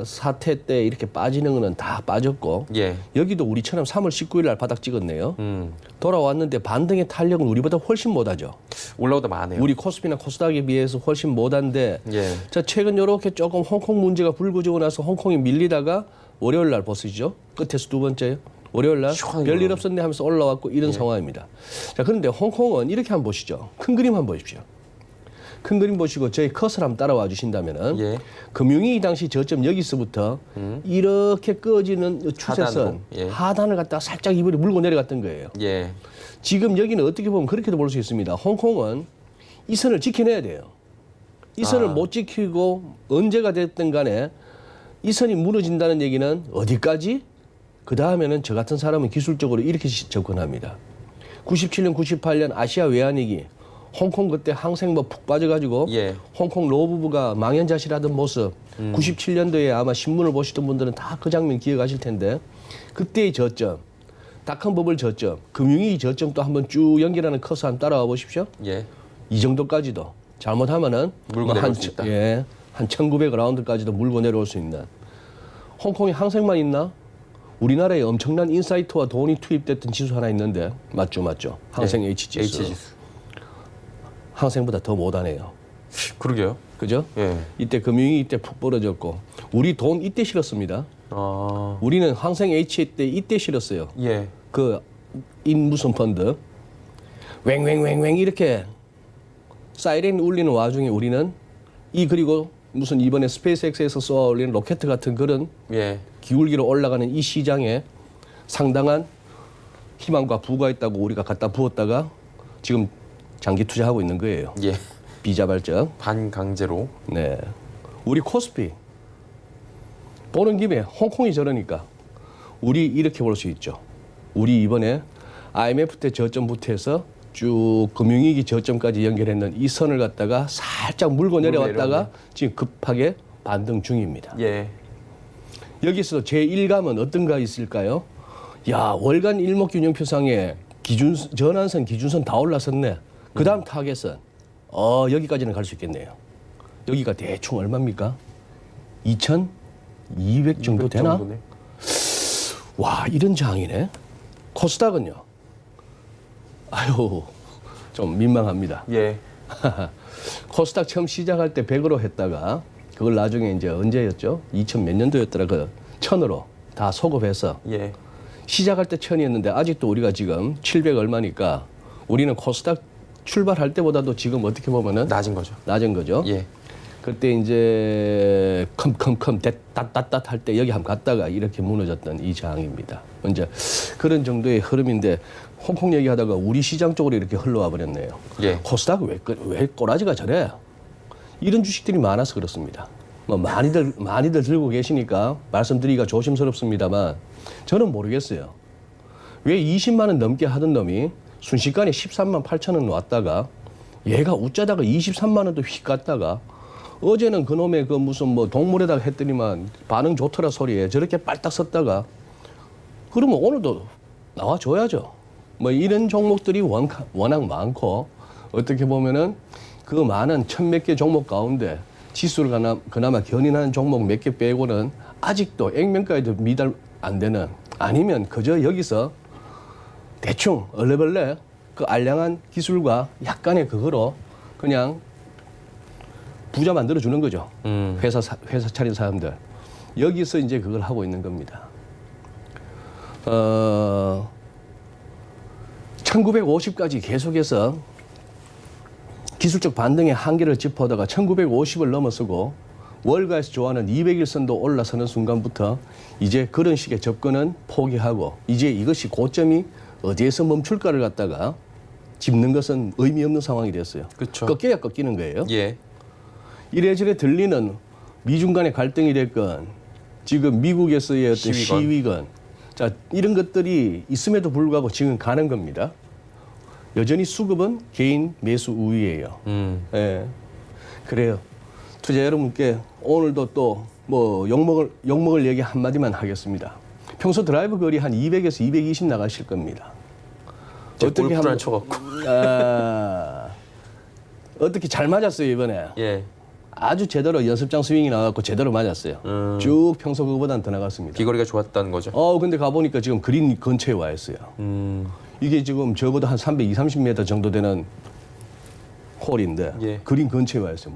사태 때 이렇게 빠지는 거는 다 빠졌고 예. 여기도 우리처럼 3월 19일 날 바닥 찍었네요. 돌아왔는데 반등의 탄력은 우리보다 훨씬 못하죠. 올라오다 마네요. 우리 코스피나 코스닥에 비해서 훨씬 못한데 예. 자, 최근 이렇게 조금 홍콩 문제가 불거지고 나서 홍콩이 밀리다가 월요일 날 보시죠. 끝에서 두 번째요. 월요일 날 시원하게 별일 없었네 하면서 올라왔고 이런 상황입니다. 자, 그런데 홍콩은 이렇게 한번 보시죠. 큰 그림 한번 보십시오. 큰 그림 보시고 저희 커서를 한번 따라와 주신다면은 예. 금융위 당시 저점 여기서부터 이렇게 꺼지는 추세선 하단으로, 예. 하단을 갖다가 살짝 이번에 물고 내려갔던 거예요. 예. 지금 여기는 어떻게 보면 그렇게도 볼 수 있습니다. 홍콩은 이 선을 지켜내야 돼요. 이 선을 못 지키고 언제가 됐든 간에 이 선이 무너진다는 얘기는 어디까지? 그 다음에는 저 같은 사람은 기술적으로 이렇게 접근합니다. 97년, 98년 아시아 외환위기, 홍콩 그때 항생뭐 푹 빠져가지고 예. 홍콩 노부부가 망연자실하던 모습, 97년도에 아마 신문을 보시던 분들은 다 그 장면 기억하실 텐데 그때의 저점, 닷컴 버블 저점, 금융위기 저점 또 한번 쭉 연결하는 커서 한번 따라와 보십시오. 예. 이 정도까지도 잘못하면은 물고 내려올 수 있다. 예, 한 1900라운드까지도 물고 내려올 수 있는. 홍콩에 항생만 있나? 우리나라에 엄청난 인사이트와 돈이 투입됐던 지수 하나 있는데 맞죠? 항생 예. H지수. H지수. 항생보다 더 못하네요. 그러게요. 그죠? 예. 이때 금융이 이때 푹 벌어졌고 우리 돈 이때 실었습니다. 아. 우리는 항생 H 때 이때 실었어요. 예. 그 인 무슨 펀드 왱왱왱왱 이렇게 사이렌 울리는 와중에 우리는 그리고 무슨 이번에 스페이스X에서 쏘아 올리는 로켓 같은 그런 예. 기울기로 올라가는 이 시장에 상당한 희망과 부가 있다고 우리가 갖다 부었다가 지금 장기 투자하고 있는 거예요. 예. 비자발적. 반강제로. 네. 우리 코스피 보는 김에 홍콩이 저러니까 우리 이렇게 볼 수 있죠. 우리 이번에 IMF 때 저점부터 해서 쭉 금융위기 저점까지 연결했는 이 선을 갖다가 살짝 물고 내려왔다가 내려오네. 지금 급하게 반등 중입니다. 예. 여기서 제 1감은 어떤가 있을까요? 야, 월간 일목균형표상에 전환선, 기준선 다 올라섰네. 그 다음 타겟선. 여기까지는 갈 수 있겠네요. 여기가 대충 얼마입니까? 2,200 정도 되나? 정도네. 와, 이런 장이네. 코스닥은요? 아유, 좀 민망합니다. 예. 코스닥 처음 시작할 때 100으로 했다가 그걸 나중에 이제 언제였죠? 2000 몇 년도였더라. 그 1000으로 다 소급해서 예. 시작할 때 1000이었는데 아직도 우리가 지금 700 얼마니까 우리는 코스닥 출발할 때보다도 지금 어떻게 보면은 낮은 거죠. 낮은 거죠. 예. 그때 이제 컴컴컴 따따따 할 때 여기 한번 갔다가 이렇게 무너졌던 이 장입니다. 이제 그런 정도의 흐름인데 홍콩 얘기하다가 우리 시장 쪽으로 이렇게 흘러와 버렸네요. 예. 코스닥 왜 꼬라지가 저래? 이런 주식들이 많아서 그렇습니다. 뭐 많이들 들고 계시니까 말씀드리기가 조심스럽습니다만 저는 모르겠어요. 왜 20만 원 넘게 하던 놈이 순식간에 13만 8천 원 왔다가 얘가 웃자다가 23만 원도 휙 갔다가 어제는 그놈의 그 무슨 뭐 동물에다가 했더니만 반응 좋더라 소리에 저렇게 빨딱 섰다가 그러면 오늘도 나와줘야죠. 뭐 이런 종목들이 워낙 많고 어떻게 보면은 그 많은 1000몇 개 종목 가운데 지수를 그나마 견인하는 종목 몇 개 빼고는 아직도 액면가에도 미달 안 되는 아니면 그저 여기서 대충 얼레벌레 그 알량한 기술과 약간의 그거로 그냥 부자 만들어 주는 거죠. 회사 차린 사람들. 여기서 이제 그걸 하고 있는 겁니다. 1950까지 계속해서 기술적 반등의 한계를 짚어다가 1950을 넘어서고 월가에서 좋아하는 200일선도 올라서는 순간부터 이제 그런 식의 접근은 포기하고 이제 이것이 고점이 어디에서 멈출까를 갖다가 짚는 것은 의미 없는 상황이 됐어요. 그쵸. 꺾여야 꺾이는 거예요. 예. 이래저래 들리는 미중 간의 갈등이 됐건 지금 미국에서의 어떤 시위건 자 이런 것들이 있음에도 불구하고 지금 가는 겁니다. 여전히 수급은 개인 매수 우위예요. 예. 그래요. 투자 여러분께 오늘도 또 뭐 욕먹을 얘기 한마디만 하겠습니다. 평소 드라이브 거리 한 200에서 220 나가실 겁니다. 어떻게 골프를 안 쳐갖고. 어떻게 잘 맞았어요 이번에. 예. 아주 제대로 연습장 스윙이 나왔고 제대로 맞았어요. 쭉 평소 그거보다는 더 나갔습니다. 비거리가 좋았다는 거죠. 근데 가보니까 지금 그린 근처에 와 있어요. 이게 지금 적어도 한 320, 30m 정도 되는 홀인데 예. 그린 근처에 와 있어요.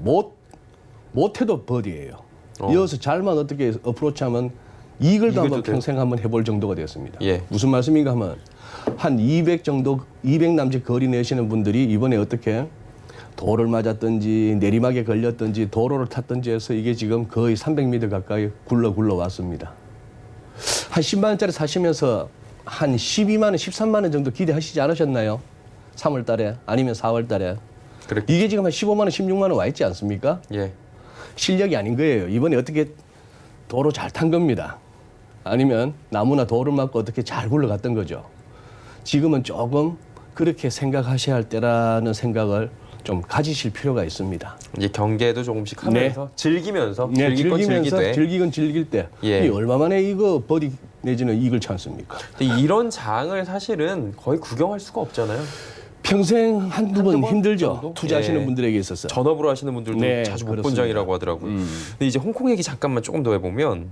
못해도 버디예요. 이어서 잘만 어떻게 어프로치하면 이글도 한번 돼요? 평생 한번 해볼 정도가 되었습니다. 예. 무슨 말씀인가 하면 한 200 정도, 200 남짓 거리 내시는 분들이 이번에 어떻게 돌을 맞았든지 내리막에 걸렸든지 도로를 탔든지 해서 이게 지금 거의 300m 가까이 굴러 왔습니다. 한 10만 원짜리 사시면서 한 12만 원, 13만 원 정도 기대하시지 않으셨나요? 3월 달에 아니면 4월 달에. 그렇게. 이게 지금 한 15만 원, 16만 원 와 있지 않습니까? 예. 실력이 아닌 거예요. 이번에 어떻게 도로 잘 탄 겁니다. 아니면 나무나 돌을 맞고 어떻게 잘 굴러갔던 거죠. 지금은 조금 그렇게 생각하셔야 할 때라는 생각을 좀 가지실 필요가 있습니다. 이제 경계도 조금씩 하면서 즐기면서 네, 즐길 건 즐기되. 즐기건 즐길 때. 예. 이 얼마 만에 이거 버디 내지는 이익을 찾습니까? 근데 이런 장을 사실은 거의 구경할 수가 없잖아요. 평생 한두 번 번 힘들죠. 정도? 투자하시는 예. 분들에게 있어서. 전업으로 하시는 분들도 네, 자주 못 본 그렇습니다. 장이라고 하더라고요. 근데 이제 홍콩 얘기 잠깐만 조금 더 해보면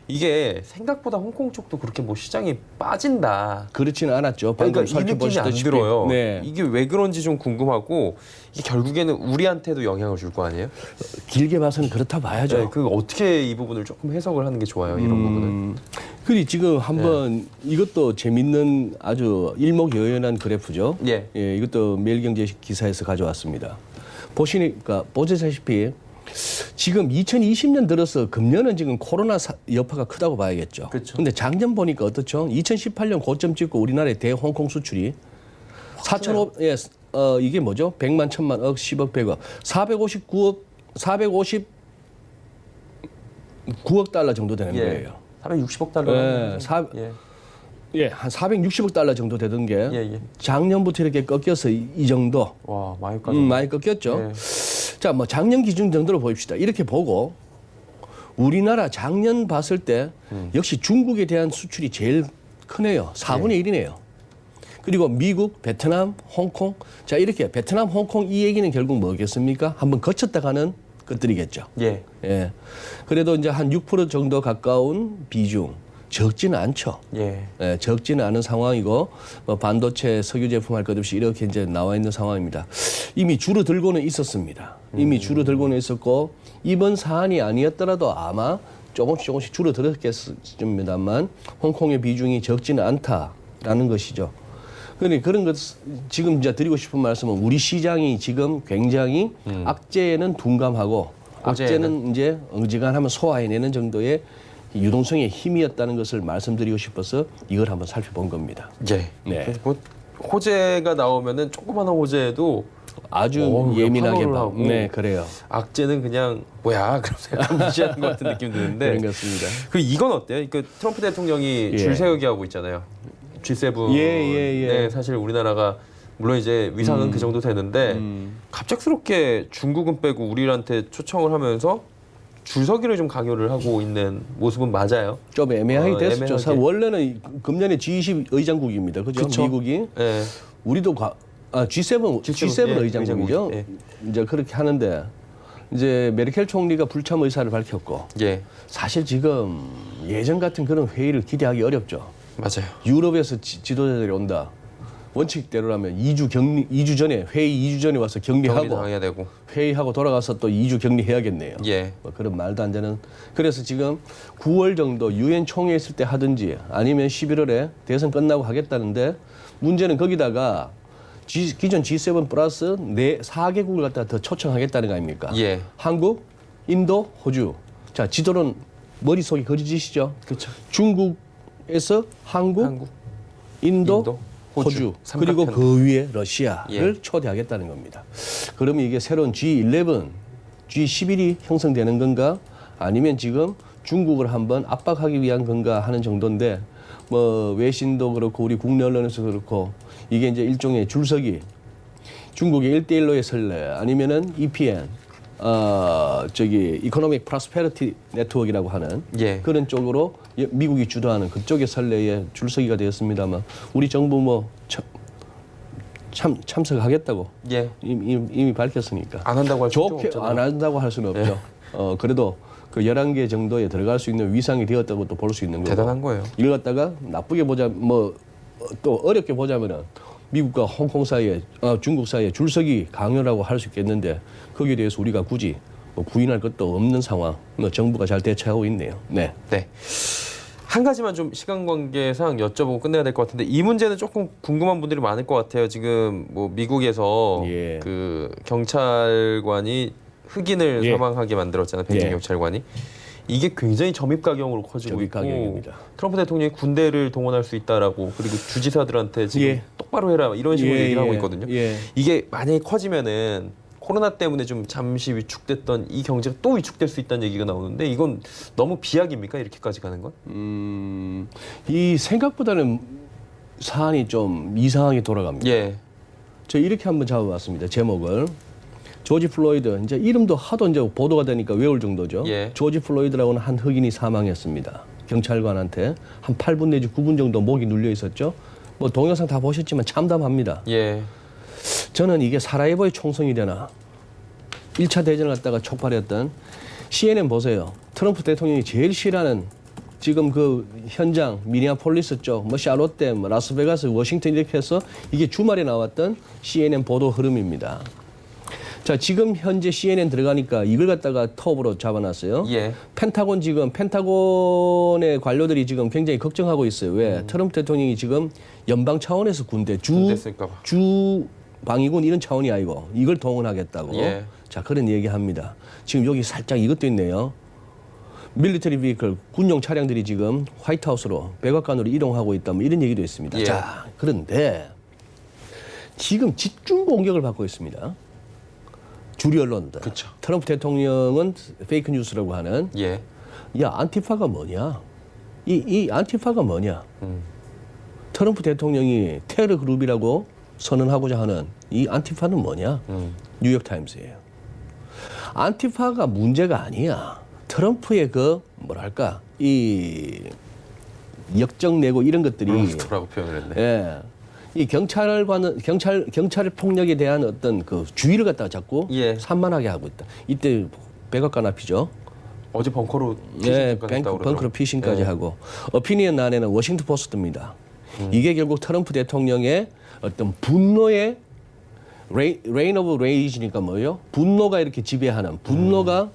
이게 생각보다 홍콩 쪽도 그렇게 뭐 시장이 빠진다. 그렇지는 않았죠. 방금 그러니까 이 느낌이 안 살펴보시다시피. 들어요. 네. 이게 왜 그런지 좀 궁금하고 이게 결국에는 우리한테도 영향을 줄 거 아니에요? 길게 봐서는 그렇다 봐야죠. 네, 그 어떻게 이 부분을 조금 해석을 하는 게 좋아요. 이런 부분은. 그리 지금 한번 이것도 재밌는 아주 일목요연한 그래프죠. 예. 예, 이것도 매일경제 기사에서 가져왔습니다. 보시니까 보시다시피 지금 2020년 들어서 금년은 지금 코로나 여파가 크다고 봐야겠죠. 그쵸. 근데 작년 보니까 어떻죠? 2018년 고점 찍고 우리나라의 대홍콩 수출이 4,500, 예, 이게 뭐죠? 100만, 1000만, 억, 10억, 100억. 459억 달러 정도 되는 거예요. 460억 달러. 예, 예, 한 460억 달러 정도 되던 게 예. 작년부터 이렇게 꺾여서 이 정도 와, 많이 까졌 많이 꺾였죠. 예. 자, 뭐 작년 기준 정도로 보입시다. 이렇게 보고 우리나라 작년 봤을 때 역시 중국에 대한 수출이 제일 크네요. 4분의 1이네요. 그리고 미국, 베트남, 홍콩. 자, 이렇게 베트남, 홍콩 이 얘기는 결국 뭐겠습니까? 한번 거쳤다 가는 것들이겠죠. 예. 예. 그래도 이제 한 6% 정도 가까운 비중. 적지는 않죠. 예. 예, 적지는 않은 상황이고 뭐 반도체, 석유 제품 할 것 없이 이렇게 이제 나와 있는 상황입니다. 이미 줄어들고는 있었습니다. 이미 줄어들고는 있었고 이번 사안이 아니었더라도 아마 조금씩 줄어들었겠습니다만 홍콩의 비중이 적지는 않다라는 것이죠. 그런데 그런 것 지금 이제 드리고 싶은 말씀은 우리 시장이 지금 굉장히 악재에는 둔감하고 악재는 이제 어지간하면 소화해내는 정도의 유동성의 힘이었다는 것을 말씀드리고 싶어서 이걸 한번 살펴본 겁니다. 예. 네. 뭐 호재가 나오면은 조그마한 호재에도 아주 예민하게 환호를 하고 네, 그래요. 악재는 그냥 뭐야 그럼 약간 무시하는 것 같은 느낌 드는데 그런 것 같습니다. 그 이건 어때요? 그 트럼프 대통령이 예. 줄 세우기 하고 있잖아요. G7. 예. 네, 사실 우리나라가 물론 이제 위상은 그 정도 되는데 갑작스럽게 중국은 빼고 우리한테 초청을 하면서 줄서기를 좀 강요를 하고 있는 모습은 맞아요. 좀 애매하게 됐었죠. 애매하게. 원래는 금년에 G20 의장국입니다. 그죠? 그쵸? 미국이. 예. 우리도 G7 예, 의장국이죠. 예. 이제 그렇게 하는데 이제 메르켈 총리가 불참 의사를 밝혔고 예. 사실 지금 예전 같은 그런 회의를 기대하기 어렵죠. 맞아요. 유럽에서 지도자들이 온다. 원칙대로라면 2주 전에 회의 2주 전에 와서 격리하고 당해야 되고. 회의하고 돌아가서 또 2주 격리해야겠네요. 예. 뭐 그런 말도 안 되는. 그래서 지금 9월 정도 유엔 총회 있을 때 하든지 아니면 11월에 대선 끝나고 하겠다는데 문제는 거기다가 기존 G7 플러스 4개국을 갖다 더 초청하겠다는 거 아닙니까? 예. 한국, 인도, 호주. 자, 지도는 머릿속에 그려지시죠? 그렇죠. 중국에서 한국, 인도, 호주, 그리고 삼각형. 그 위에 러시아를 예. 초대하겠다는 겁니다. 그러면 이게 새로운 G11, G11이 형성되는 건가? 아니면 지금 중국을 한번 압박하기 위한 건가 하는 정도인데 뭐 외신도 그렇고 우리 국내 언론에서 그렇고 이게 이제 일종의 줄서기 중국의 1대1로의 설레 아니면은 EPN 이코노믹 프로스페리티 네트워크라고 하는 예. 그런 쪽으로 미국이 주도하는 그쪽의 설레에 줄서기가 되었습니다만 우리 정부 뭐 참석하겠다고 예. 이미 밝혔으니까 안 한다고 할 수는 좋게 없잖아요. 안 한다고 할 수는 없죠. 그래도 그 11개 정도에 들어갈 수 있는 위상이 되었다고 또 볼 수 있는 거고. 대단한 거예요. 이걸 갖다가 나쁘게 보자 뭐 또 어렵게 보자면은 미국과 홍콩 사이에 중국 사이에 줄서기 강요라고 할 수 있겠는데 거기에 대해서 우리가 굳이 뭐 부인할 것도 없는 상황. 뭐 정부가 잘 대처하고 있네요. 네. 네. 한 가지만 좀 시간 관계상 여쭤보고 끝내야 될 것 같은데 이 문제는 조금 궁금한 분들이 많을 것 같아요. 지금 뭐 미국에서 예. 그 경찰관이 흑인을 예. 사망하게 만들었잖아요. 백인 예. 경찰관이. 이게 굉장히 점입가경으로 커지고 점입 있고 가경입니다. 트럼프 대통령이 군대를 동원할 수 있다라고 그리고 주지사들한테 지금 예. 똑바로 해라 이런 식으로 예, 얘기를 하고 예. 있거든요. 예. 이게 만약에 커지면은 코로나 때문에 좀 잠시 위축됐던 이 경제가 또 위축될 수 있다는 얘기가 나오는데 이건 너무 비약입니까? 이렇게까지 가는 건? 이 생각보다는 사안이 좀 이상하게 돌아갑니다. 예. 저 이렇게 한번 잡아봤습니다. 제목을. 조지 플로이드, 이제 이름도 하도 이제 보도가 되니까 외울 정도죠. 예. 조지 플로이드라고는 한 흑인이 사망했습니다. 경찰관한테 한 8분 내지 9분 정도 목이 눌려 있었죠. 뭐 동영상 다 보셨지만 참담합니다. 예. 저는 이게 사라예보의 총성이 되나 1차 대전을 갖다가 촉발했던 CNN 보세요. 트럼프 대통령이 제일 싫어하는 지금 그 현장 미니아폴리스 쪽, 뭐 샤롯댐, 뭐 라스베가스, 워싱턴 이렇게 해서 이게 주말에 나왔던 CNN 보도 흐름입니다. 자, 지금 현재 CNN 들어가니까 이걸 갖다가 톱으로 잡아놨어요. 예. 펜타곤의 관료들이 지금 굉장히 걱정하고 있어요. 왜? 트럼프 대통령이 지금 연방 차원에서 군대 군대 쓸까 봐. 주 방위군 이런 차원이 아니고 이걸 동원하겠다고. 예. 자, 그런 얘기합니다. 지금 여기 살짝 이것도 있네요. 밀리터리 비클 군용 차량들이 지금 화이트하우스로 백악관으로 이동하고 있다. 뭐 이런 얘기도 있습니다. 예. 자, 그런데 지금 집중 공격을 받고 있습니다. 주류 언론들. 그쵸. 트럼프 대통령은 페이크 뉴스라고 하는 예. 야, 안티파가 뭐냐? 이 안티파가 뭐냐? 트럼프 대통령이 테러 그룹이라고 선언하고자 하는 이 안티파는 뭐냐? 뉴욕타임스예요. 안티파가 문제가 아니야. 트럼프의 그 뭐랄까 이 역정 내고 이런 것들이 몬스터라고 표현을 했네. 예. 이 경찰 폭력에 대한 어떤 그 주의를 갖다가 자꾸 예. 산만하게 하고 있다. 이때 백악관 앞이죠. 어제 벙커로 네, 피싱까지 했다고 벙커로 그러더라고요. 피싱까지 예. 하고 어피니언 안에는 워싱턴 포스트입니다. 이게 결국 트럼프 대통령의 어떤 분노의 reign of rage니까 뭐예요? 분노가 이렇게 지배하는 분노가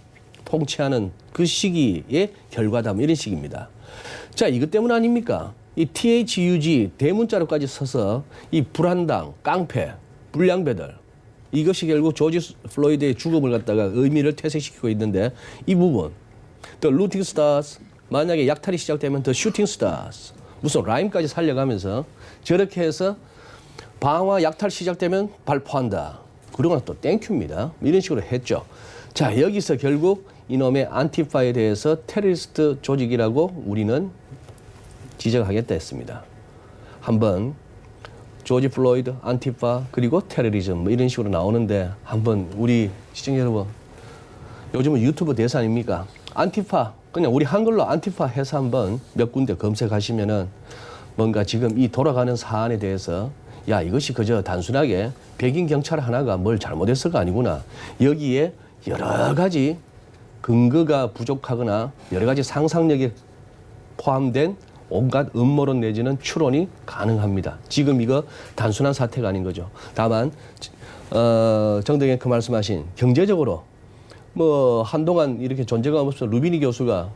통치하는 그 시기의 결과다 뭐 이런 식입니다. 자, 이것 때문 아닙니까? 이 THUG 대문자로까지 써서 이 불한당, 깡패, 불량배들 이것이 결국 조지 플로이드의 죽음을 갖다가 의미를 퇴색시키고 있는데 이 부분 더 루팅 스타스 만약에 약탈이 시작되면 더 슈팅 스타스 무슨 라임까지 살려가면서 저렇게 해서 방화 약탈 시작되면 발포한다. 그러고는 또 땡큐입니다. 이런 식으로 했죠. 자, 여기서 결국 이놈의 안티파에 대해서 테러리스트 조직이라고 우리는 지적하겠다 했습니다. 한번 조지 플로이드, 안티파, 그리고 테러리즘 뭐 이런 식으로 나오는데 한번 우리 시청자 여러분 요즘은 유튜브 대세 아닙니까? 안티파 그냥 우리 한글로 안티파 해서 한번 몇 군데 검색하시면은 뭔가 지금 이 돌아가는 사안에 대해서 야 이것이 그저 단순하게 백인 경찰 하나가 뭘 잘못했을까 아니구나. 여기에 여러 가지 근거가 부족하거나 여러 가지 상상력이 포함된 온갖 음모론 내지는 추론이 가능합니다. 지금 이거 단순한 사태가 아닌 거죠. 다만 정덕현 그 말씀하신 경제적으로 뭐 한동안 이렇게 존재감 없어 루비니 교수가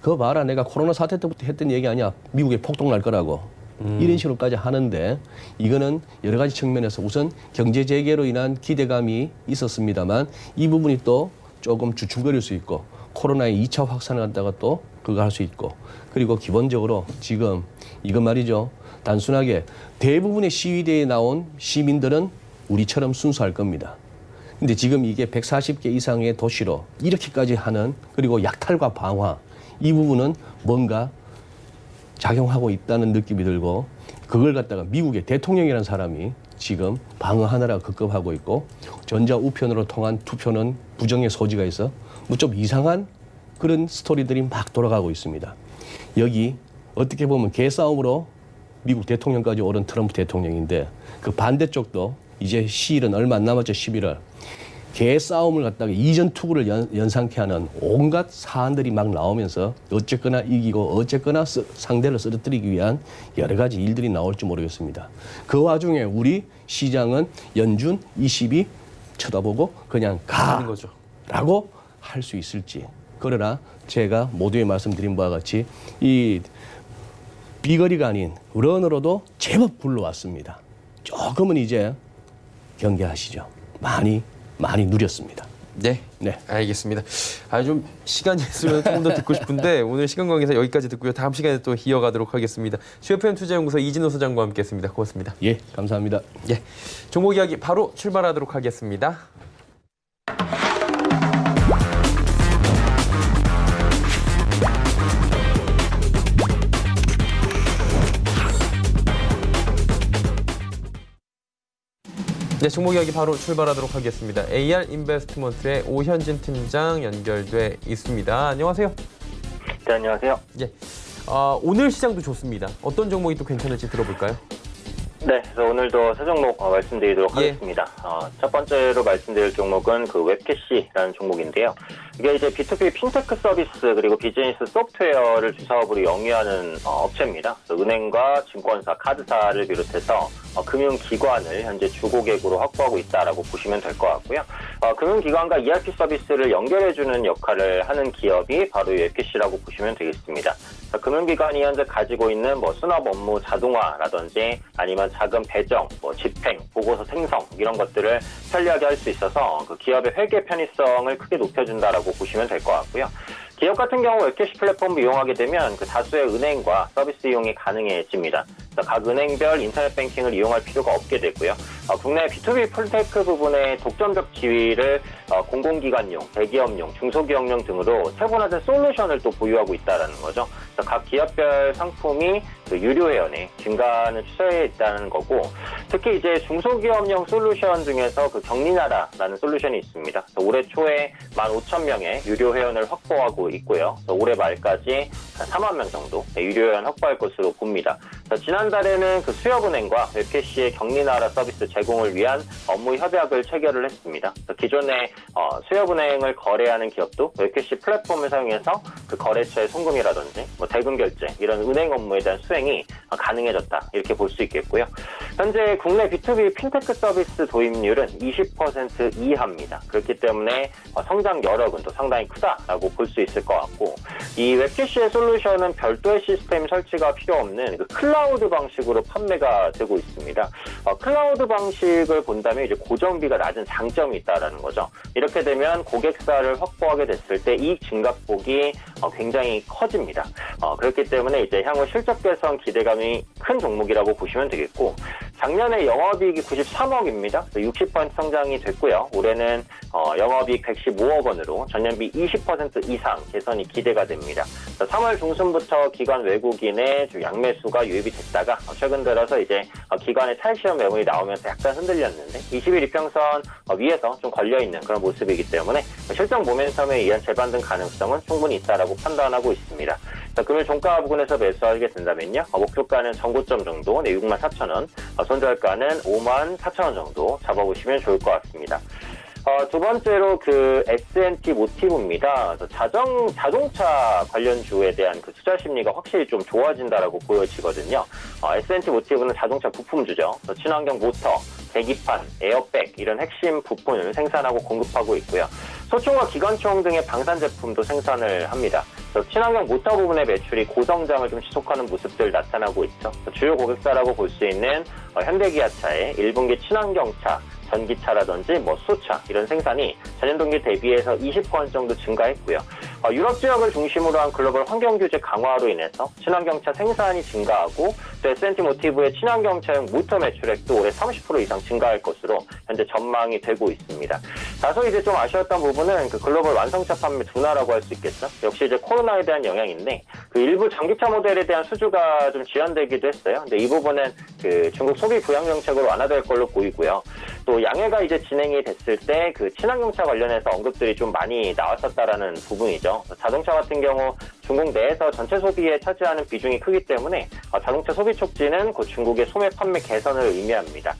그거 봐라 내가 코로나 사태 때부터 했던 얘기 아니야. 미국에 폭동 날 거라고. 이런 식으로까지 하는데 이거는 여러 가지 측면에서 우선 경제 재개로 인한 기대감이 있었습니다만 이 부분이 또 조금 주춤거릴 수 있고 코로나의 2차 확산을 갖다가 또 그거 할 수 있고 그리고 기본적으로 지금 이건 말이죠. 단순하게 대부분의 시위대에 나온 시민들은 우리처럼 순수할 겁니다. 근데 지금 이게 140개 이상의 도시로 이렇게까지 하는 그리고 약탈과 방화 이 부분은 뭔가 작용하고 있다는 느낌이 들고 그걸 갖다가 미국의 대통령이라는 사람이 지금 방어하느라 급급하고 있고 전자우편으로 통한 투표는 부정의 소지가 있어 뭐 좀 이상한 그런 스토리들이 막 돌아가고 있습니다. 여기 어떻게 보면 개싸움으로 미국 대통령까지 오른 트럼프 대통령인데 그 반대쪽도 이제 시일은 얼마 안 남았죠. 11월. 개싸움을 갖다가 이전 투구를 연상케 하는 온갖 사안들이 막 나오면서 어쨌거나 이기고 어쨌거나 상대를 쓰러뜨리기 위한 여러 가지 일들이 나올지 모르겠습니다. 그 와중에 우리 시장은 연준 20이 쳐다보고 그냥 하는 거죠. 가라고 할 수 있을지. 그러나 제가 모두에 말씀드린 바와 같이 이 비거리가 아닌 런으로도 제법 굴러왔습니다. 조금은 이제 경계하시죠. 많이 누렸습니다. 네. 네. 알겠습니다. 좀 시간이 있으면 조금 더 듣고 싶은데 오늘 시간 관계상 여기까지 듣고요. 다음 시간에 또 이어가도록 하겠습니다. 슈에프엠 투자연구소 이진호 소장과 함께했습니다. 고맙습니다. 예, 감사합니다. 예, 종목 이야기 바로 출발하도록 하겠습니다. 네, 종목 이야기 바로 출발하도록 하겠습니다. AR 인베스트먼트의 오현진 팀장 연결돼 있습니다. 안녕하세요. 네, 안녕하세요. 예, 오늘 시장도 좋습니다. 어떤 종목이 또 괜찮을지 들어볼까요? 네, 그래서 오늘도 세 종목 말씀드리도록 예. 하겠습니다. 첫 번째로 말씀드릴 종목은 그 웹캐시라는 종목인데요. 이게 이제 B2B 핀테크 서비스 그리고 비즈니스 소프트웨어를 주사업으로 영위하는 업체입니다. 그래서 은행과 증권사, 카드사를 비롯해서 금융기관을 현재 주고객으로 확보하고 있다라고 보시면 될 것 같고요. 금융기관과 ERP 서비스를 연결해주는 역할을 하는 기업이 바로 이 웹캐시라고 보시면 되겠습니다. 금융기관이 현재 가지고 있는 수납 업무 자동화라든지 아니면 자금 배정, 집행, 보고서 생성 이런 것들을 편리하게 할 수 있어서 그 기업의 회계 편의성을 크게 높여준다라고 보시면 될 것 같고요. 기업 같은 경우 웹캐시 플랫폼을 이용하게 되면 그 다수의 은행과 서비스 이용이 가능해집니다. 각 은행별 인터넷 뱅킹을 이용할 필요가 없게 되고요. 국내 B2B 폴테크 부분의 독점적 지위를 공공기관용, 대기업용, 중소기업용 등으로 세분화된 솔루션을 또 보유하고 있다는 거죠. 각 기업별 상품이 그 유료 회원에 증가하는 추세에 있다는 거고, 특히 이제 중소기업용 솔루션 중에서 그 격리나라라는 솔루션이 있습니다. 올해 초에 15,000명의 유료 회원을 확보하고 있고요. 올해 말까지 4만 명 정도 유료 회원 확보할 것으로 봅니다. 지난달에는 그 수협은행과 웹캐시의 격리나라 서비스 제공을 위한 업무 협약을 체결을 했습니다. 기존에 수협은행을 거래하는 기업도 웹캐시 플랫폼을 사용해서 그 거래처의 송금이라든지 대금 결제 이런 은행 업무에 대한 수행이 가능해졌다 이렇게 볼 수 있겠고요. 현재 국내 B2B 핀테크 서비스 도입률은 20% 이하입니다. 그렇기 때문에 성장 여력은 또 상당히 크다라고 볼 수 있을 것 같고, 이 웹캐시의 솔루션은 별도의 시스템 설치가 필요 없는 그 클라우드 방식으로 판매가 되고 있습니다. 클라우드 방식을 본다면 이제 고정비가 낮은 장점이 있다라는 거죠. 이렇게 되면 고객사를 확보하게 됐을 때 이익 증가폭이 굉장히 커집니다. 그렇기 때문에 이제 향후 실적 개선 기대감이 큰 종목이라고 보시면 되겠고, 작년에 영업이익이 93억입니다. 60% 성장이 됐고요. 올해는 영업이익 115억 원으로 전년비 20% 이상 개선이 기대가 됩니다. 3월 중순부터 기관 외국인의 양매수가 유입이 됐다가 최근 들어서 이제 기관의 차익실현 매물이 나오면서 약간 흔들렸는데 20일 이평선 위에서 좀 걸려있는 그런 모습이기 때문에 실적 모멘텀에 의한 재반등 가능성은 충분히 있다라고 판단하고 있습니다. 금일 종가 부근에서 매수하게 된다면요, 목표가는 전고점 정도 64,000원, 손절가는 54,000원 정도 잡아보시면 좋을 것 같습니다. 두 번째로 그 S&T 모티브입니다. 자동차 관련주에 대한 그 투자 심리가 확실히 좀 좋아진다라고 보여지거든요. S&T 모티브는 자동차 부품주죠. 친환경 모터, 계기판, 에어백 이런 핵심 부품을 생산하고 공급하고 있고요. 소총과 기관총 등의 방산 제품도 생산을 합니다. 친환경 모터 부분의 매출이 고성장을 좀 지속하는 모습들 나타나고 있죠. 주요 고객사라고 볼 수 있는 현대기아차의 1분기 친환경차, 전기차라든지 수차 이런 생산이 전년 동기 대비해서 20% 정도 증가했고요. 유럽 지역을 중심으로 한 글로벌 환경 규제 강화로 인해서 친환경차 생산이 증가하고 또 S&T 모티브의 친환경차용 모터 매출액도 올해 30% 이상 증가할 것으로 현재 전망이 되고 있습니다. 다소 이제 좀 아쉬웠던 부분은 그 글로벌 완성차 판매 둔화라고 할 수 있겠죠. 역시 이제 코로나에 대한 영향인데 그 일부 전기차 모델에 대한 수주가 좀 지연되기도 했어요. 근데 이 부분은 그 중국 소비 부양 정책으로 완화될 걸로 보이고요. 또 양해가 이제 진행이 됐을 때 그 친환경차 관련해서 언급들이 좀 많이 나왔었다라는 부분이죠. 자동차 같은 경우 중국 내에서 전체 소비에 차지하는 비중이 크기 때문에 자동차 소비 촉진은 그 중국의 소매 판매 개선을 의미합니다.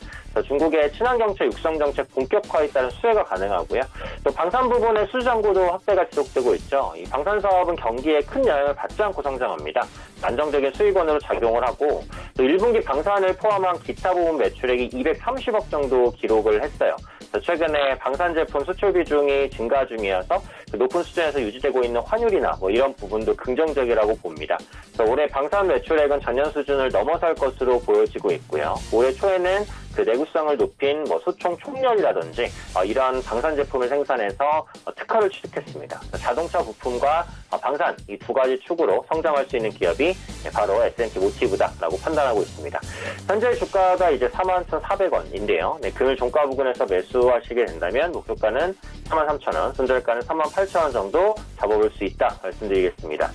중국의 친환경차 육성 정책 본격화에 따른 수혜가 가능하고요. 또 방산 부분의 수주 잔고도 확대가 지속되고 있죠. 이 방산 사업은 경기에 큰 영향을 받지 않고 성장합니다. 안정적인 수익원으로 작용을 하고 또 1분기 방산을 포함한 기타 부분 매출액이 230억 정도 기록을 했어요. 최근에 방산 제품 수출 비중이 증가 중이어서 높은 수준에서 유지되고 있는 환율이나 이런 부분도 긍정적이라고 봅니다. 그래서 올해 방산 매출액은 전년 수준을 넘어설 것으로 보여지고 있고요. 올해 초에는 내구성을 높인 소총 총열이라든지 이러한 방산 제품을 생산해서 특허를 취득했습니다. 자동차 부품과 방산 이 두 가지 축으로 성장할 수 있는 기업이 바로 S&T 모티브다라고 판단하고 있습니다. 현재 주가가 이제 41,400원인데요. 금일 종가 부근에서 매수하시게 된다면 목표가는 43,000원, 손절가는 38,000원 정도 잡아볼 수 있다 말씀드리겠습니다.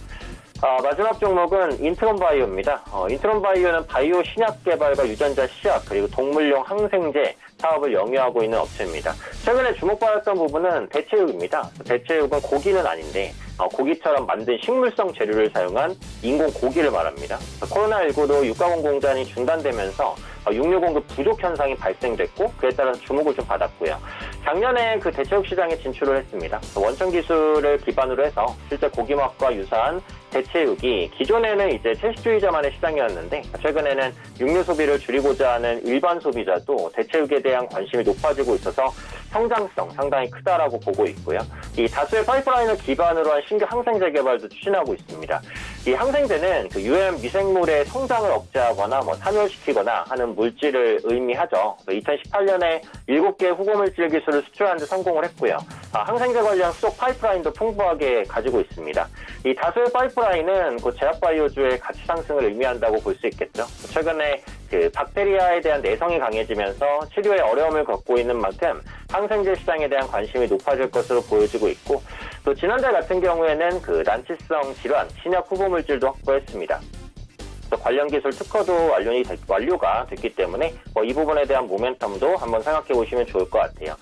마지막 종목은 인트론바이오입니다. 인트론바이오는 바이오 신약 개발과 유전자 시약 그리고 동물용 항생제 사업을 영위하고 있는 업체입니다. 최근에 주목받았던 부분은 대체육입니다. 대체육은 고기는 아닌데 고기처럼 만든 식물성 재료를 사용한 인공 고기를 말합니다. 코로나19로 육가공 공장이 중단되면서 육류 공급 부족 현상이 발생됐고 그에 따라서 주목을 좀 받았고요. 작년에 대체육 시장에 진출을 했습니다. 원천 기술을 기반으로 해서 실제 고기 맛과 유사한 대체육이 기존에는 이제 채식주의자만의 시장이었는데 최근에는 육류 소비를 줄이고자 하는 일반 소비자도 대체육에 대한 관심이 높아지고 있어서 성장성 상당히 크다라고 보고 있고요. 이 다수의 파이프라인을 기반으로 한 신규 항생제 개발도 추진하고 있습니다. 이 항생제는 유해 미생물의 성장을 억제하거나 산열시키거나 하는 물질을 의미하죠. 2018년에 7개의 후보물질 기술을 수출하는 데 성공을 했고요. 항생제 관련 수속 파이프라인도 풍부하게 가지고 있습니다. 이 다수의 파이프라인은 제약바이오주의 가치 상승을 의미한다고 볼 수 있겠죠. 최근에 박테리아에 대한 내성이 강해지면서 치료에 어려움을 겪고 있는 만큼 항생제 시장에 대한 관심이 높아질 것으로 보여지고 있고 또 지난달 같은 경우에는 난치성 질환 신약 후보물질도 확보했습니다. 관련 기술 특허도 완료가 됐기 때문에 이 부분에 대한 모멘텀도 한번 생각해 보시면 좋을 것 같아요.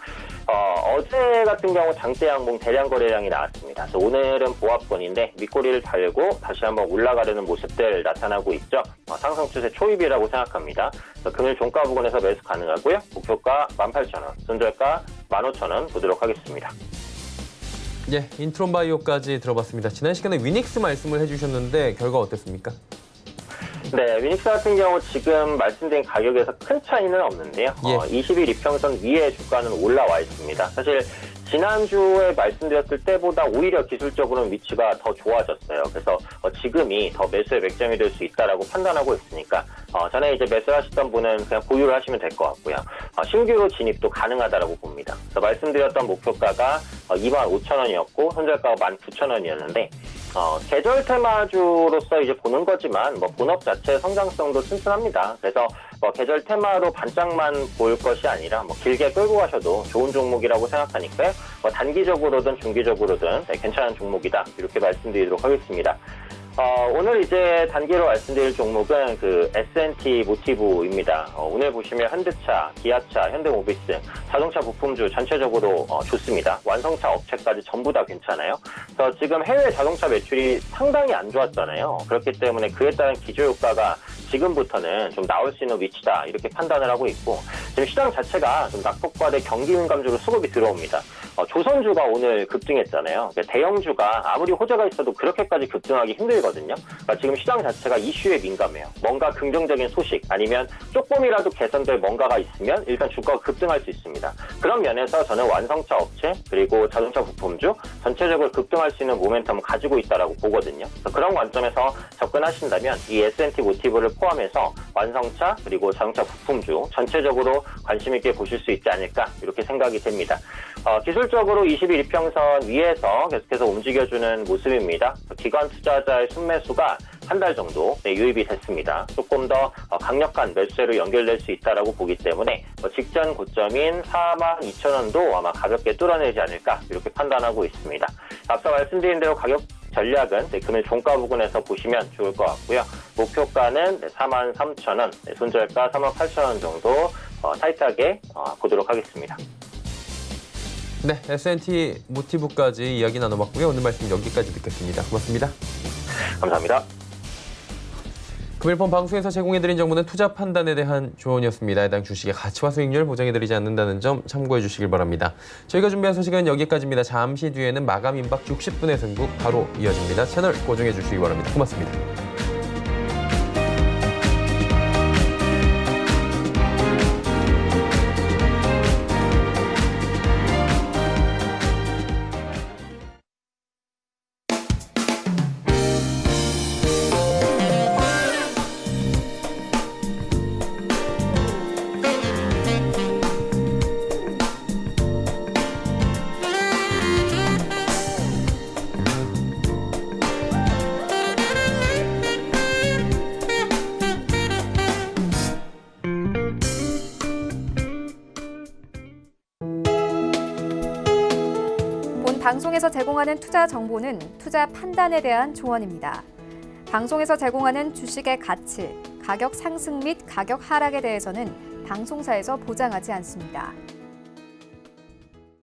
어제 같은 경우 장대 양봉 대량 거래량이 나왔습니다. 그래서 오늘은 보합권인데 밑꼬리를 달고 다시 한번 올라가려는 모습들 나타나고 있죠. 상승 추세 초입이라고 생각합니다. 금일 종가 부근에서 매수 가능하고요. 목표가 18,000원, 손절가 15,000원 보도록 하겠습니다. 예, 인트론바이오까지 들어봤습니다. 지난 시간에 위닉스 말씀을 해주셨는데 결과 어땠습니까? 네, 위닉스 같은 경우 지금 말씀드린 가격에서 큰 차이는 없는데요. 20일 이평선 위에 주가는 올라와 있습니다. 사실 지난주에 말씀드렸을 때보다 오히려 기술적으로는 위치가 더 좋아졌어요. 그래서 지금이 더 매수의 맥점이 될 수 있다라고 판단하고 있으니까 전에 이제 매수하셨던 분은 그냥 보유를 하시면 될 것 같고요. 신규로 진입도 가능하다라고 봅니다. 그래서 말씀드렸던 목표가가 25,000원이었고 손절가가 19,000원이었는데 계절 테마주로서 이제 보는 거지만 본업 자체의 성장성도 튼튼합니다. 그래서 계절 테마로 반짝만 볼 것이 아니라 길게 끌고 가셔도 좋은 종목이라고 생각하니까요. 단기적으로든 중기적으로든 괜찮은 종목이다 이렇게 말씀드리도록 하겠습니다. 오늘 이제 단기로 말씀드릴 종목은 S&T 모티브입니다. 오늘 보시면 현대차, 기아차, 현대모비스, 자동차 부품주 전체적으로 좋습니다. 완성차 업체까지 전부 다 괜찮아요. 그래서 지금 해외 자동차 매출이 상당히 안 좋았잖아요. 그렇기 때문에 그에 따른 기저효과가 지금부터는 좀 나올 수 있는 위치다 이렇게 판단을 하고 있고 지금 시장 자체가 좀 낙폭과대 경기 민감주로 수급이 들어옵니다. 조선주가 오늘 급등했잖아요. 대형주가 아무리 호재가 있어도 그렇게까지 급등하기 힘들거든요. 그러니까 지금 시장 자체가 이슈에 민감해요. 뭔가 긍정적인 소식 아니면 조금이라도 개선될 뭔가가 있으면 일단 주가가 급등할 수 있습니다. 그런 면에서 저는 완성차 업체 그리고 자동차 부품주 전체적으로 급등할 수 있는 모멘텀을 가지고 있다라고 보거든요. 그런 관점에서 접근하신다면 이 S&T 모티브를 포함해서 완성차 그리고 자동차 부품주 전체적으로 관심 있게 보실 수 있지 않을까 이렇게 생각이 됩니다. 기술적으로 20일 이평선 위에서 계속해서 움직여주는 모습입니다. 기관 투자자의 순매수가 한 달 정도 유입이 됐습니다. 조금 더 강력한 매수세로 연결될 수 있다라고 보기 때문에 직전 고점인 42,000원도 아마 가볍게 뚫어내지 않을까 이렇게 판단하고 있습니다. 앞서 말씀드린 대로 가격 전략은 금일 종가 부근에서 보시면 좋을 것 같고요. 목표가는 43,000원, 손절가 38,000원 정도 타이트하게 보도록 하겠습니다. 네, S&T 모티브까지 이야기 나눠봤고요. 오늘 말씀 여기까지 듣겠습니다. 고맙습니다. 감사합니다. 금일폰 방송에서 제공해드린 정보는 투자 판단에 대한 조언이었습니다. 해당 주식의 가치와 수익률 보장해드리지 않는다는 점 참고해 주시길 바랍니다. 저희가 준비한 소식은 여기까지입니다. 잠시 뒤에는 마감 임박 60분의 승부 바로 이어집니다. 채널 고정해 주시기 바랍니다. 고맙습니다. 방송에서 제공하는 투자 정보는 투자 판단에 대한 조언입니다. 방송에서 제공하는 주식의 가치, 가격 상승 및 가격 하락에 대해서는 방송사에서 보장하지 않습니다.